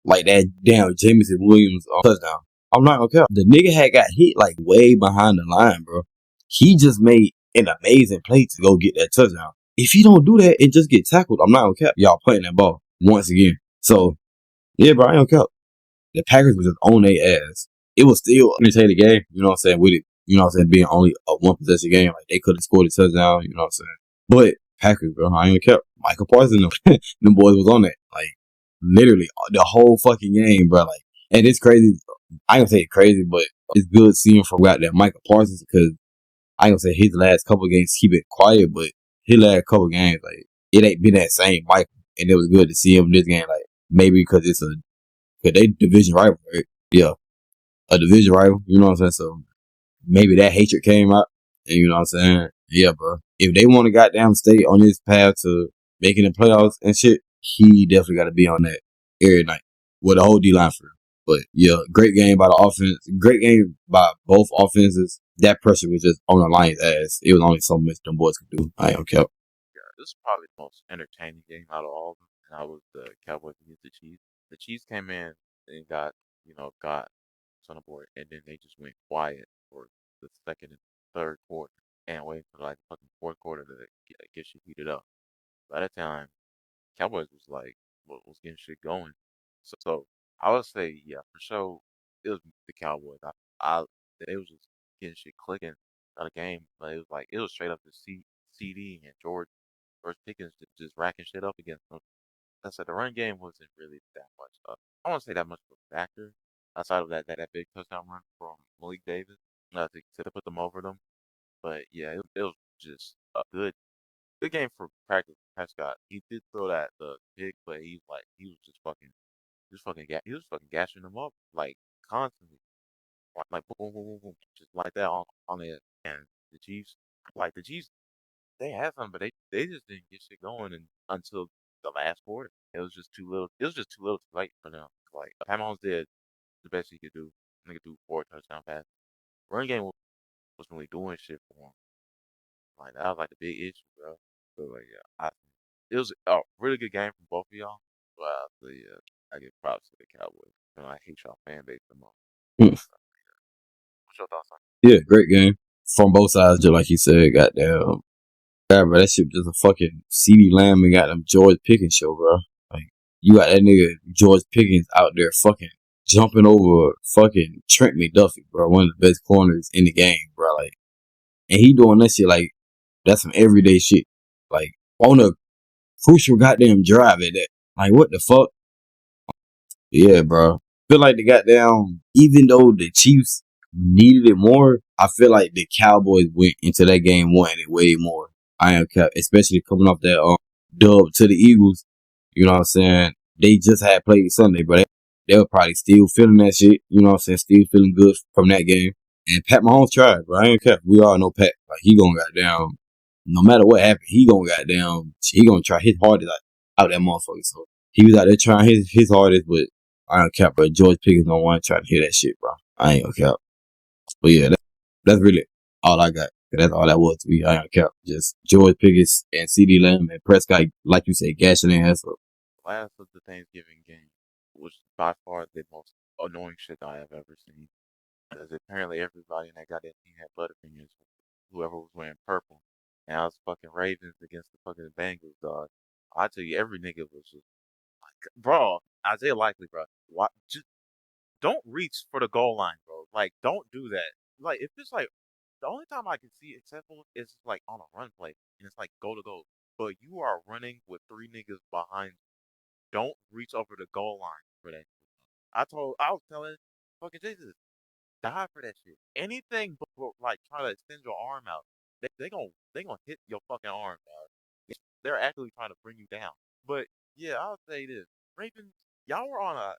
like that damn Jameson Williams touchdown, I'm not gonna care. The nigga had got hit like way behind the line, bro. He just made an amazing play to go get that touchdown. If you don't do that and just get tackled, I'm not gonna care. Y'all playing that ball once again. So yeah, bro, I don't care. The Packers was just on their ass. It was still an entertaining game, you know what I'm saying, with it, you know what I'm saying, being only a one possession game. Like they could have scored a touchdown, you know what I'm saying. But Packers, bro, I ain't care. Michael Parsons, them boys was on that. Like literally the whole fucking game, bro. Like, and it's crazy. I ain't gonna say it's crazy, but it's good seeing from out there Michael Parsons because I ain't gonna say his last couple games he been quiet, but his last couple games, like it ain't been that same Michael. And it was good to see him this game, like maybe because cause they division rival, right? Yeah, a division rival. You know what I'm saying? So maybe that hatred came out, and you know what I'm saying? Yeah, bro. If they want to goddamn stay on this path to making the playoffs and shit, he definitely got to be on that every night with the whole D line for him. But yeah, great game by the offense. Great game by both offenses. That pressure was just on the Lions' ass. It was only so much them boys could do. I don't care. Yeah, this is probably the most entertaining game out of all of them, and I was the Cowboys against the Chiefs. The Chiefs came in and got on the board, and then they just went quiet for the second and third quarter, and waited for like fucking fourth quarter to get shit heated up. By that time, Cowboys was like was getting shit going. So I would say yeah for sure it was the Cowboys. I they was just getting shit clicking on the game, but it was straight up to CD and George Pickens just racking shit up against them. I said the run game wasn't really that much. I won't say that much of a factor outside of that big touchdown run from Malik Davis to put them over them. But yeah, it was just a good game for practice. Prescott. He did throw the pick, but he was he was fucking gashing them up like constantly, like boom boom boom boom, just like that on it. And the Chiefs, they had some, but they just didn't get shit going until the last quarter. It was just too little. It was just too little, too late for them. Like Pat Mahomes did the best he could do. He could do 4 touchdown passes. Run game wasn't really doing shit for him. Like that was like the big issue, bro. So like yeah, it was a really good game from both of y'all. But yeah, I give props to the Cowboys. And I hate y'all fan base the most. Hmm. What's your thoughts on Yeah, great game from both sides. Just like you said, goddamn. Yeah, bro, that shit just a fucking CD Lamb and got them George Pickens show, bro. Like, you got that nigga George Pickens out there fucking jumping over fucking Trent McDuffie, bro. One of the best corners in the game, bro. Like, and he doing that shit like that's some everyday shit. Like, on a crucial goddamn drive at that. Like, what the fuck? Yeah, bro. Feel like the goddamn, even though the Chiefs needed it more, I feel like the Cowboys went into that game wanting it way more. I am cap, especially coming off that dub to the Eagles. You know what I'm saying? They just had played Sunday, but they were probably still feeling that shit. You know what I'm saying? Still feeling good from that game. And Pat Mahomes tried, bro. I ain't cap. We all know Pat. Like, he gonna goddamn, no matter what happened, he gonna try his hardest out that motherfucker. So he was out there trying his hardest, but I don't care, bro. George Pickens don't want to try to hear that shit, bro. I ain't gonna cap. But yeah, that's really all I got. That's all that was to me. I ain't gonna cap. Just George Pickens and CD Lamb and Prescott, like you said, gashing their ass up. last of the Thanksgiving game was by far the most annoying shit I have ever seen. Because apparently everybody in that goddamn team had butterfingers. Whoever was wearing purple. And I was fucking Ravens against the fucking Bengals, dog. I tell you, every nigga was just like, bro, Isaiah Likely, bro. Why, just don't reach for the goal line, bro. Like, don't do that. Like, if it's like, the only time I can see acceptable is like on a run play, and it's like go to goal. But you are running with 3 niggas behind. Don't reach over the goal line for that. I was telling fucking Jesus, die for that shit. Anything but like trying to extend your arm out, they gonna hit your fucking arm, dog. They're actually trying to bring you down. But yeah, I'll say this: Ravens, y'all were on a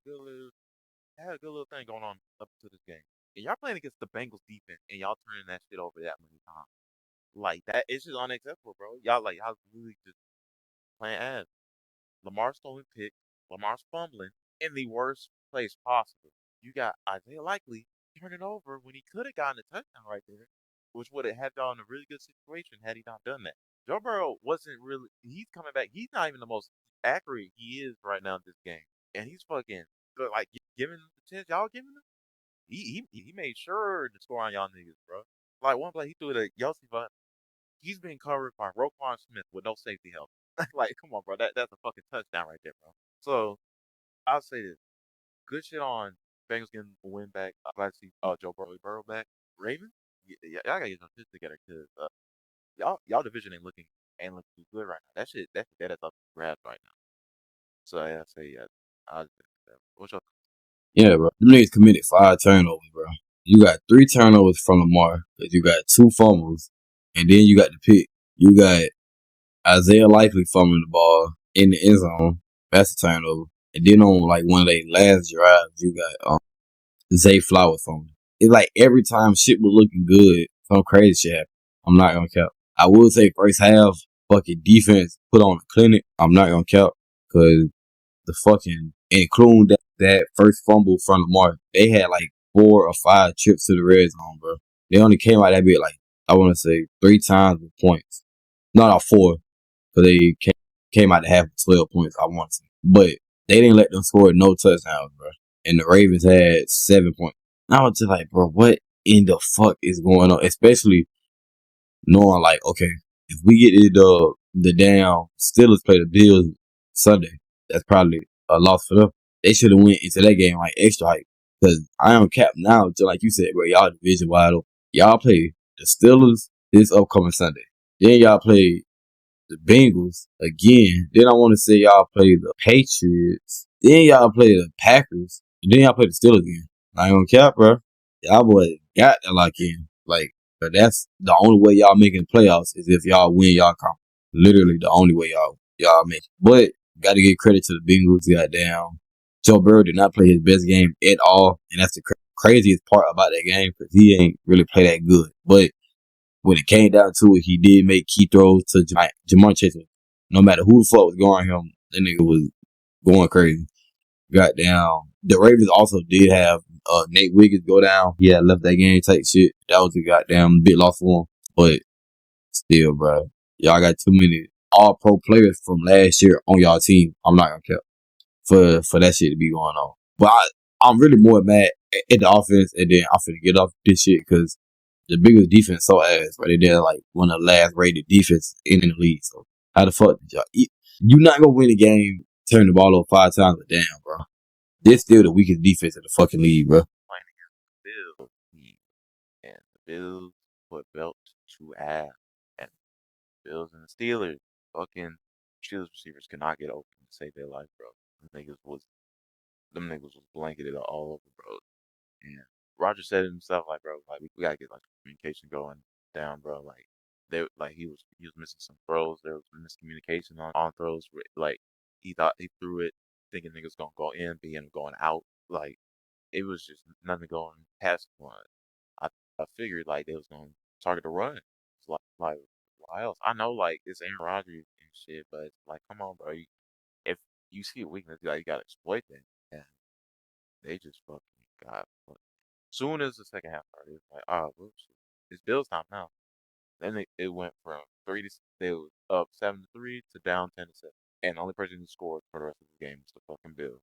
good little had a good little thing going on up to this game. And y'all playing against the Bengals defense, and y'all turning that shit over that many times. Like that, it's just unacceptable, bro. Y'all really just playing ass. Lamar stolen pick, Lamar's fumbling in the worst place possible. You got Isaiah Likely turning over when he could have gotten a touchdown right there, which would have had y'all in a really good situation had he not done that. Joe Burrow wasn't really. He's coming back. He's not even the most accurate he is right now in this game, and he's fucking like giving him the chance. Y'all giving him. He made sure to score on y'all niggas, bro. Like one play, he threw it at Yelsey, but he's being covered by Roquan Smith with no safety help. Like, come on, bro. That's a fucking touchdown right there, bro. So I'll say this: good shit on Bengals getting a win back. I'm glad to see Joe Burrow back. Ravens, y'all gotta get some shit together because y'all division ain't looking too good right now. That is up for grabs right now. So I say yeah. I'll, what's your Yeah, bro. Them niggas committed 5 turnovers, bro. You got 3 turnovers from Lamar, because you got 2 fumbles, and then you got the pick. You got Isaiah Likely fumbling the ball in the end zone. That's a turnover. And then on like one of their last drives, you got Zay Flowers fumbling. It's like every time shit was looking good, some crazy shit happened. I'm not gonna count. I will say first half, fucking defense put on a clinic. I'm not gonna count because the fucking including that first fumble from Lamar, they had like 4 or 5 trips to the red zone, bro. They only came out that bit like I want to say 3 times with points, not 4, because they came out to have 12 points. I want to say, but They didn't let them score no touchdowns, bro. And the Ravens had 7 points. And I was just like, bro, what in the fuck is going on? Especially knowing like, okay, if we get the damn Steelers play the Bills Sunday, that's probably a loss for them. They should have went into that game like extra hype. Because I am capped now, just like you said, bro, y'all division wide open. Y'all play the Steelers this upcoming Sunday. Then y'all play the Bengals again. Then I want to say y'all play the Patriots. Then y'all play the Packers. And then y'all play the Steelers again. I ain't gonna cap, bro. Y'all boy got to lock in. Like, but that's the only way y'all making the playoffs is if y'all win y'all conference. Literally the only way y'all make it. But got to give credit to the Bengals. Goddamn, Joe Burrow did not play his best game at all, and that's the craziest part about that game because he ain't really play that good. But when it came down to it, he did make key throws to Jamar Chase. No matter who the fuck was going him, that nigga was going crazy. Goddamn. The Ravens also did have Nate Wiggins go down. He had left that game type shit. That was a goddamn bit loss for him. But still, bro, y'all got too many all pro players from last year on y'all team. I'm not gonna care for that shit to be going on. But I'm really more mad at the offense, and then I'm finna get off this shit because the biggest defense so ass, right? They're like one of the last rated defense in the league. So how the fuck did y'all eat? You not gonna win a game turn the ball over 5 times a damn, bro. This still the weakest defense in the fucking league, bro. Playing against the Bills, and the Bills put belt to ass, and the Bills and the Steelers, fucking Steelers receivers could not get open to save their life, bro. Them niggas was blanketed all over, bro. And Roger said it himself, like, bro, like we gotta get like communication going down, bro. Like he was missing some throws. There was miscommunication on throws. Like he thought he threw it thinking niggas gonna go in, but he ended up going out. Like it was just nothing going past one. I I figured like they was gonna target the run. It's like why else? I know like it's Aaron Rodgers and shit, but it's like come on, bro. If you see a weakness, you gotta exploit it. And they just fucking got soon as the second half started, it's like, oh, whoops, it's Bills time now. Then it went from they was up 7-3 to down 10-7, and the only person who scored for the rest of the game was the fucking Bills.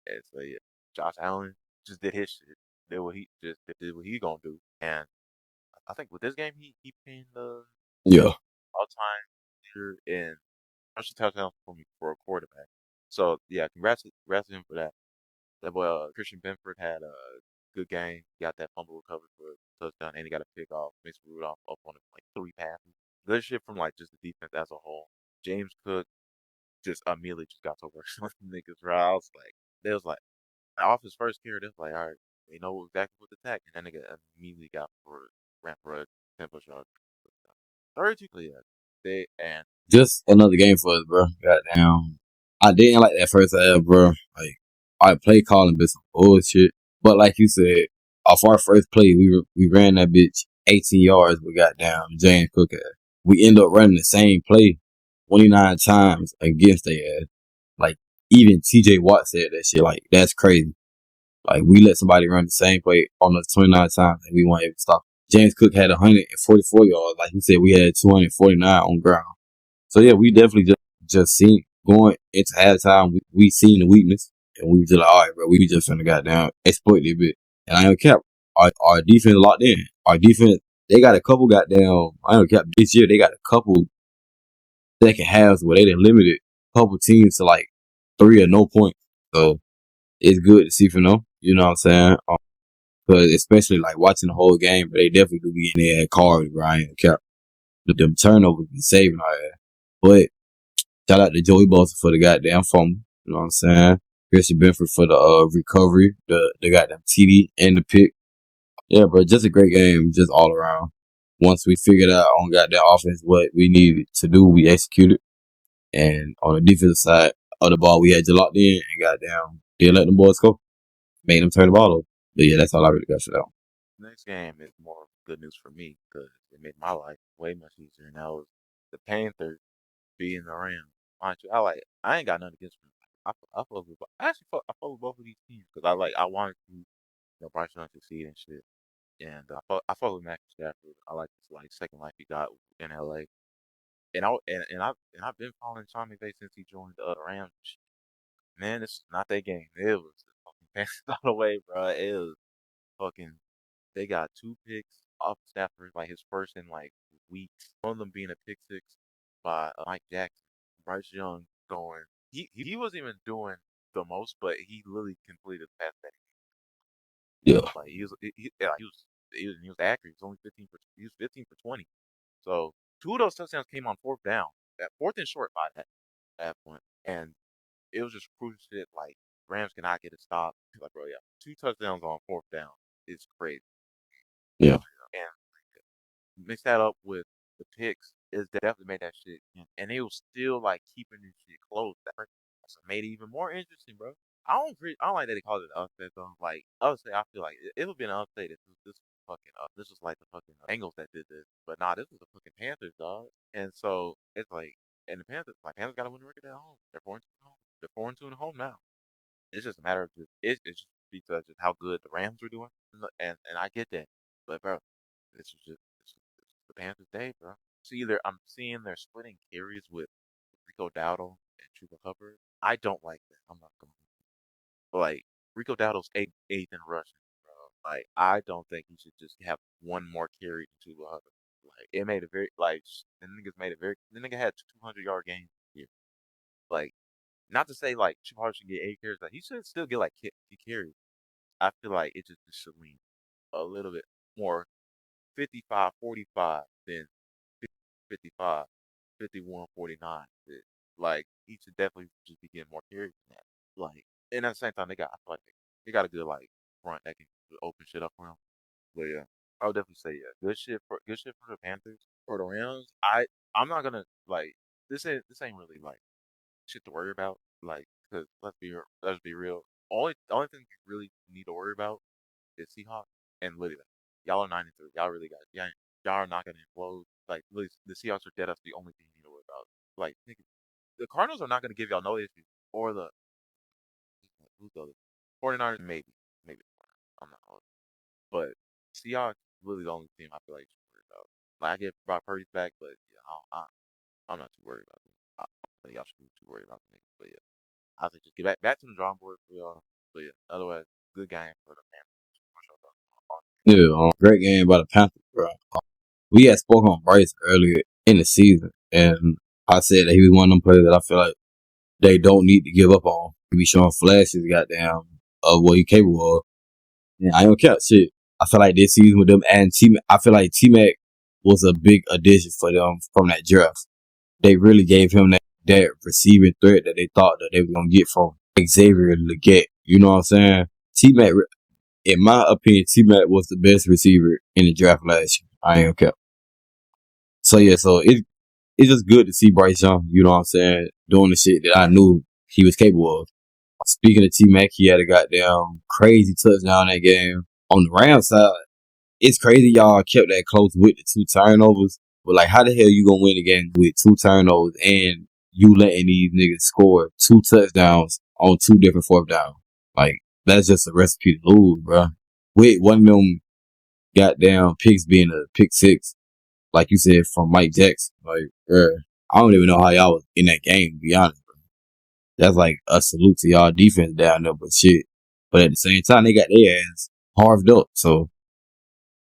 And so yeah, Josh Allen just did his shit, did what he gonna do, and I think with this game he pinned the Yeah. all time leader in rushing touchdowns for a quarterback. So yeah, congrats to him for that. That boy Christian Benford had a good game. He got that fumble recovered for a touchdown, and he got a pick off. Mason Rudolph up on like 3 passes. Good shit from like just the defense as a whole. James Cook just immediately just got to work on the niggas. Right? I was like, they was like off his first carry. They was like, all right, they know exactly what to attack, and then nigga immediately ran for a 10 push yard. 32, yeah. They and Just another game for us, bro. Goddamn. I didn't like that first half, bro. Like, our play calling been some bullshit. But like you said, off our first play, we ran that bitch 18 yards, but goddamn, James Cook had. We end up running the same play 29 times against their ass. Like, even TJ Watt said that shit. Like, that's crazy. Like, we let somebody run the same play on us 29 times and we weren't able to stop. James Cook had 144 yards. Like you said, we had 249 on ground. So yeah, we definitely just seen going into halftime. We seen the weakness, and we was just like, all right, bro, we just finna goddamn exploit this bit. And I ain't cap. Our defense locked in. Our defense, they got a couple goddamn. I don't cap. This year they got a couple second halves where they done limited a couple teams to like 3 or no points. So it's good to see for them. You know what I'm saying? Because especially like watching the whole game, but they definitely do be in there at cards, bro. I ain't cap. Them turnovers be saving our ass. But shout out to Joey Bosa for the goddamn fumble. You know what I'm saying? Christian Benford for the recovery, the goddamn TD and the pick. Yeah, bro, just a great game, just all around. Once we figured out on goddamn offense what we needed to do, we executed. And on the defensive side of the ball, we had you locked in and goddamn did let them boys go. Made them turn the ball over. But yeah, that's all I really got for that one. next game is more good news for me because it made my life way much easier. And that was the Panthers beating the Rams. Mind you, I ain't got nothing against them. I fuck with I fuck with both of these teams because I wanted to Bryce Young succeed and shit. And I fuck with Matthew Stafford. I like this like second life he got in LA. And I've been following Sean McVay since he joined the Rams. man, it's not that game. It was the fucking Panthers all the way, bro. It was fucking. They got 2 picks off Stafford, like his first in like weeks. One of them being a pick six by Mike Jackson. Bryce Young going. He wasn't even doing the most, but he literally completed the pass that Yeah, like yeah, he was accurate. He was only 15 for 20. So two of those touchdowns came on fourth down. That fourth and short by that point, and it was just crucial shit. Like Rams cannot get a stop. Like bro, yeah, 2 touchdowns on fourth down is crazy. yeah, And mix that up with the picks, it definitely made that shit. And it was still like keeping this shit close. So made it even more interesting, bro. I don't like that they called it an upset though. Like I would say, I feel like it would be an upset if this was fucking this was like the fucking Bengals that did this, but nah, this was the fucking Panthers, dog. And so it's like, and the Panthers got to win the record at home. They're 4-2 at home. They're 4-2 at home now. It's just a matter of it's just because of how good the Rams were doing, and I get that, but bro, this was the Panthers' day, bro. So either I'm seeing they're splitting carries with Rico Dowdle and Chuba Hubbard. I don't like that. I'm not going to like Rico Dowdle's eighth in rushing, bro. Like I don't think he should just have one more carry than Chuba Hubbard. Like it made a very like the niggas made a very the nigga had 200-yard games here. Like not to say like Chuba Hubbard should get 8 carries, but he should still get like 50 carries. I feel like it should lean a little bit more 55-45 than 55, 51-49. Like he should definitely just be getting more carries than that. Like and at the same time I feel like they got a good like front that can open shit up for him. But yeah, I would definitely say yeah, good shit for the Panthers. For the Rams, I'm not gonna like this ain't really like shit to worry about. Like, cause let's be real. The only thing you really need to worry about is Seahawks and literally y'all are 9-3. Y'all really got y'all are not gonna implode. Like literally, the Seahawks are dead. That's the only thing you need to worry about. Like nigga, the Cardinals are not gonna give y'all no issues, or the who's the other 49ers maybe. I'm not sure. But Seahawks really the only team I feel like you should worry about. Like I get Brock Purdy's back, but yeah, I'm not too worried about them. I don't think y'all should be too worried about them. But yeah. I think just get back to the drawing board for y'all. But yeah, otherwise, good game for the Panthers. For sure, though. yeah. Great game by the Panthers, bro. We had spoken on Bryce earlier in the season, and I said that he was one of them players that I feel like they don't need to give up on. He be showing flashes, goddamn, of what he capable of. Yeah, I don't care. Shit. I feel like this season with them and I feel like T Mac was a big addition for them from that draft. They really gave him that receiving threat that they thought that they were gonna get from Xavier Leggett. You know what I'm saying? T Mac, in my opinion, T Mac was the best receiver in the draft last year. I ain't care. So yeah, it's just good to see Bryce Young, you know what I'm saying, doing the shit that I knew he was capable of. Speaking of T Mac, he had a goddamn crazy touchdown that game. On the Rams side, it's crazy y'all kept that close with the 2 turnovers. But like, how the hell you gonna win a game with 2 turnovers and you letting these niggas score 2 touchdowns on 2 different fourth downs? Like, that's just a recipe to lose, bro. With one of them goddamn picks being a pick six, like you said, from Mike Jackson. Like, bro, I don't even know how y'all was in that game, to be honest, bro. That's like a salute to y'all defense down there, but shit. But at the same time, they got their ass carved up. So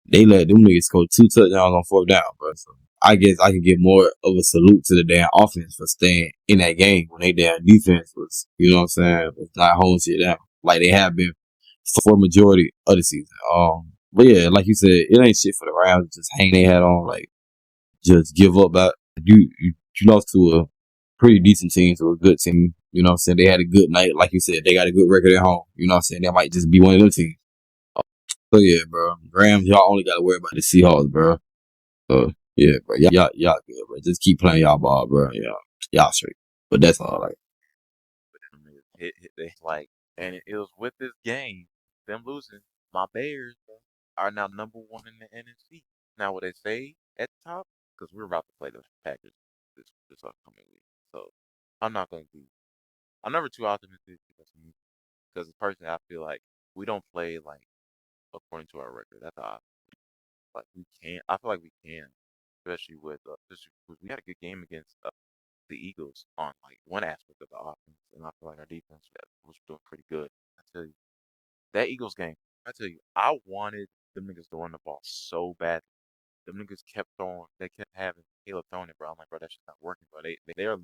they let them niggas score 2 touchdowns on fourth down, bro. So I guess I can give more of a salute to the damn offense for staying in that game when they damn defense was, you know what I'm saying, was not holding shit down like they have been for majority of the season. But yeah, like you said, it ain't shit for the Rams. Just hang their hat on, like just give up. About you lost to a pretty decent team, to a good team. You know what I'm saying? They had a good night, like you said. They got a good record at home. You know what I'm saying? They might just be one of them teams. So yeah, bro. Rams, y'all only got to worry about the Seahawks, bro. So yeah, bro. Y'all good, bro. Just keep playing y'all ball, bro. Y'all straight. But that's all. Like, But them niggas they like, and it was with this game, them losing. My Bears bro, are now number 1 in the NFC. Now, what they say at the top, because we're about to play the Packers this upcoming week. So I'm not going to be. I'm never too optimistic because personally, I feel like we don't play like according to our record. That's how like we can. I feel like we can, especially with we had a good game against. the Eagles on like one aspect of the offense, and I feel like our defense was doing pretty good. I tell you, that Eagles game, I tell you, I wanted them niggas to run the ball so bad. Them niggas kept throwing, they kept having Caleb throwing it, bro. I'm like, bro, that shit's not working, bro. They're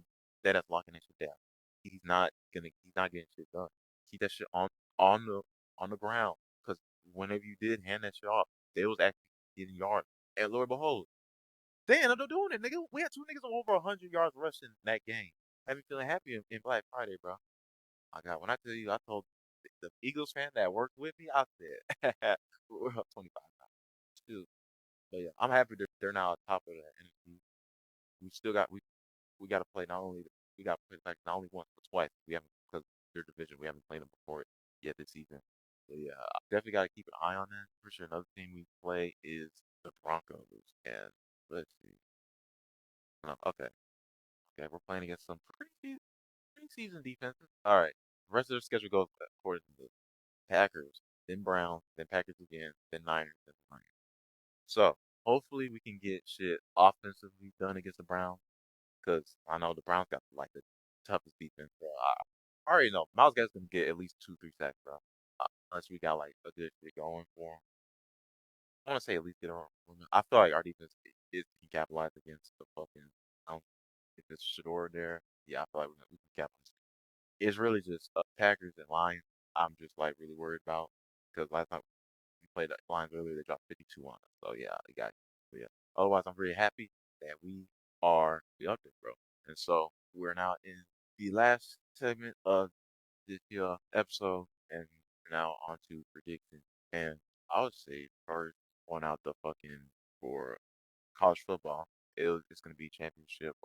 dead ass locking that shit down. He's not getting shit done. Keep that shit on the on the ground, because whenever you did hand that shit off, they was actually getting yards. And Lord behold, they ended up doing it, nigga. We had two niggas over 100 yards rushing that game. Had me feeling happy in Black Friday, bro. My God, when I tell you, I told the Eagles fan that worked with me, I said, we're up 25 now. But yeah, I'm happy they're now on top of the NFC. We still got we got to play not only we got to play like not only once but twice. We haven't because their division we haven't played them before yet this season. So yeah, I definitely got to keep an eye on that. For sure, another team we play is the Broncos, and let's see. Okay, okay, we're playing against some pretty seasoned defenses. All right, the rest of the schedule goes according to the Packers, then Browns, then Packers again, then Niners, then Lions. So hopefully we can get shit offensively done against the Browns, because I know the Browns got like the toughest defense, bro. I already know Miles Garrett's gonna get at least 2, 3 sacks, bro. Unless we got like a good shit going for him. I want to say at least get our. I feel like our defense is can capitalize against the fucking. If it's Shador there, yeah, I feel like we can capitalize. It's really just Packers and Lions. I'm just like really worried about, because last time we played the Lions earlier, they dropped 52 on us. So yeah, you got. So, yeah. Otherwise, I'm very happy that we up there, bro. And so we're now in the last segment of this episode, and we're now on to predictions. And I would say first one out the fucking for college football, it's gonna be championship.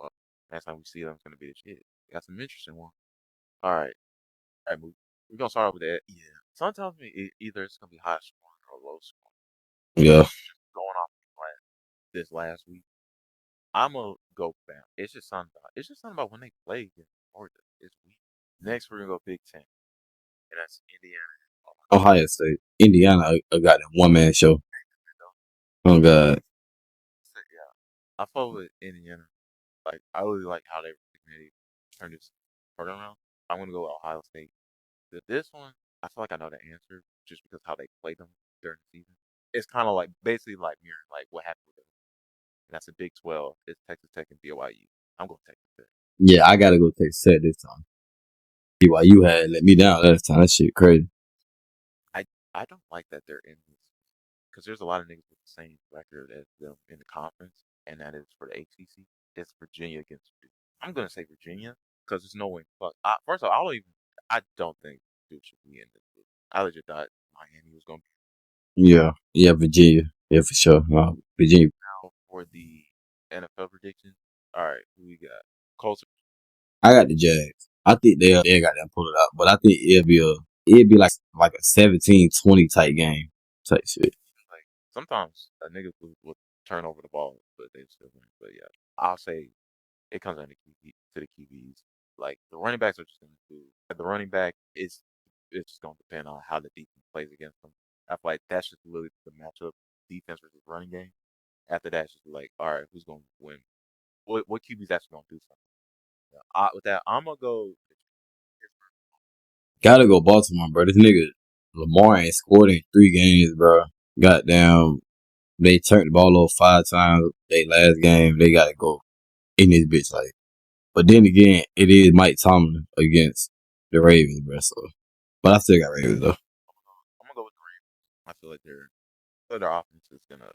Next time we see them, it's gonna be the shit. Got some interesting one. All right, all right, we're gonna start off with that. Yeah, sometimes either it's gonna be high scoring or low scoring. Yeah. Going off this last week, I'm gonna go back. It's just something about when they play against Georgia. It's weak. Next, we're gonna go Big Ten, and that's Indiana. Ohio State. Indiana, I got that one man show. Oh God. So, yeah, I fuck with Indiana. Like I really like how they turned this program around. I'm gonna go with Ohio State. This one, I feel like I know the answer just because how they played them during the season. It's kind of like basically like mirroring like what happened with them. And that's a Big 12. It's Texas Tech and BYU. I'm going Texas Tech. Yeah, I gotta go take set this time. BYU had let me down last time. That shit crazy. I I don't like that they're in this because there's a lot of niggas with the same record as them in the conference, and that is for the ACC. It's Virginia against Duke. I'm gonna say Virginia because there's no way. Fuck. First of all, I don't think Duke should be in this group. I legit thought Miami was gonna be Yeah. Yeah, Virginia. Yeah, for sure. Virginia. out for the NFL prediction. All right, who we got? Colts. I got the Jags. I think they got them pull it out, but I think it'd be like a 17-20 type game type shit. Like sometimes a nigga will turn over the ball, but they still win. But yeah, I'll say it comes down to the QBs. Like the running backs are just gonna do. The running back is it's just gonna depend on how the defense plays against them. I feel like that's just really the matchup, defense versus running game. After that, it's just like, all right, who's gonna win? What QB's actually gonna do something? Yeah, with that, I'm gonna go. Gotta go Baltimore, bro. This nigga Lamar ain't scored in 3 games, bro. Goddamn, they turned the ball over 5 times. They last game, they gotta go in this bitch like. But then again, it is Mike Tomlin against the Ravens, bro. So, but I still got Ravens though. I'm gonna go with the Ravens. I feel like their offense is gonna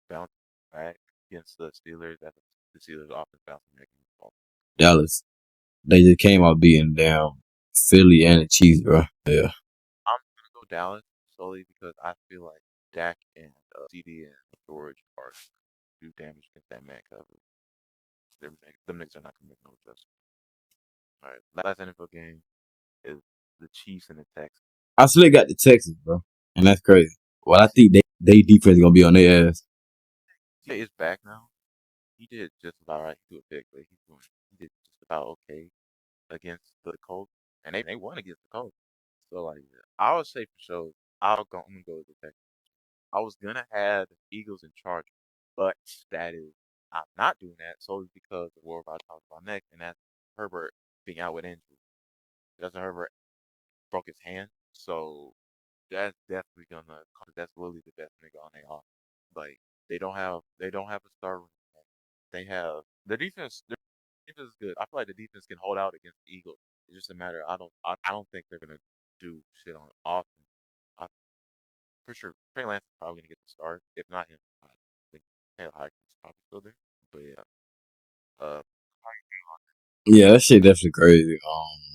bounce back against the Steelers. That the Steelers offense bouncing back against the Baltimore. Dallas, they just came out beating down Philly and the Chiefs, bro. Yeah, I'm gonna go Dallas solely because I feel like Dak and CD and George are do damage against that man coverage. Them niggas are not gonna make no adjustment. All right, last NFL game is the Chiefs and the Texans. I still got the Texans, bro, and that's crazy. Well, I think they defense gonna be on their ass. He is back now. He did just about right. He threw a pick, but he did just about okay against the Colts, and they won against the Colts. So like, I would say for sure, I'm gonna go with the Texans. I was gonna have Eagles and Chargers, but that is I'm not doing that solely because of what we're about to talk about next, and that's Herbert being out with injury. Justin Herbert broke his hand, so that's definitely gonna. That's really the best nigga on their offense. Like they don't have a star. They have the defense. Their defense is good. I feel like the defense can hold out against the Eagles. It's just a matter. I don't think they're gonna do shit on offense. I'm pretty sure Trey Lance is probably gonna get the start. If not him, I think Taylor Heinicke's probably still there. But yeah, uh, Yeah, that shit definitely crazy.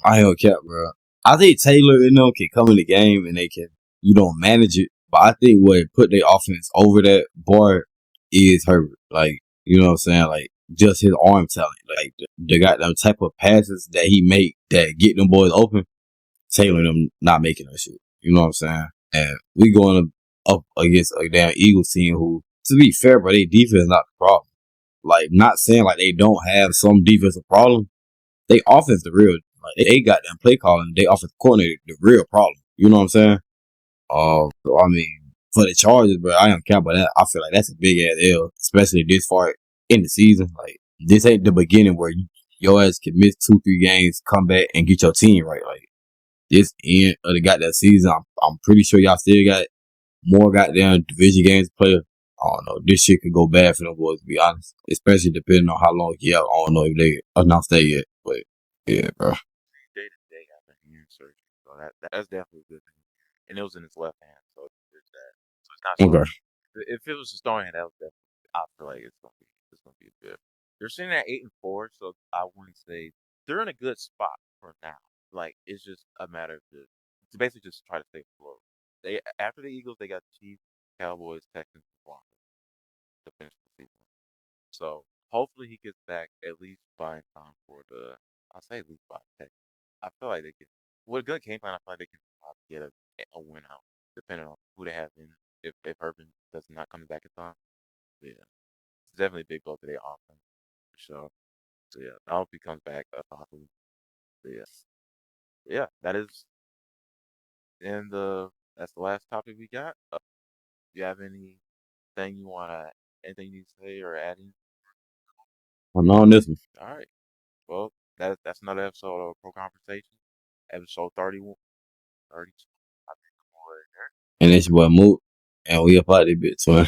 I ain't gonna cap, bro. I think Taylor and them can come in the game and they can, manage it. But I think what put their offense over that bar is Herbert. Like, you know what I'm saying? Like, just his arm talent. Like, the goddamn type of passes that he make that get them boys open, Taylor and them not making that shit. You know what I'm saying? And we going up against a damn Eagles team who, to be fair, but their defense is not the problem. Like, not saying like they don't have some defensive problem. They offense the real, like they got them play calling. They offense coordinator the real problem. You know what I'm saying? So I mean, for the Chargers, but I don't care about that. I feel like that's a big ass L, especially this far in the season. Like this ain't the beginning where your ass can miss 2-3 games, come back and get your team right. Like this end of the goddamn season, I'm pretty sure y'all still got more goddamn division games to play. I don't know. This shit could go bad for them boys, to be honest. Especially depending on how long he out. I don't know if they announced that yet, but yeah, bro. day to day after hand surgery, so that's definitely a good thing. And it was in his left hand, so there's that. So it's not so. Okay. If it was a starting hand, that was definitely. I feel like it's gonna be good. They're sitting at 8-4, so I wouldn't say they're in a good spot for now. Like it's just a matter of to basically just try to stay afloat. They after the Eagles, they got the Chiefs, Cowboys, Texans, and Broncos to finish the season. So hopefully he gets back at least by in time for the. I'll say at least by Texas. I feel like they can. With a good game plan, I feel like they can probably get a win out, depending on who they have in. If Urban does not come back in time, yeah, it's definitely a big blow to their offense for sure. So yeah, I hope he comes back properly. But yeah, that is and that's the last topic we got. Do you have anything you wanna anything you need to say or add in? I'm not on this one. All right. Well, that's another episode of Pro Conversation, episode 31, 32. I think we'll right there. And it's your boy Moot, and we up out of this bitch, so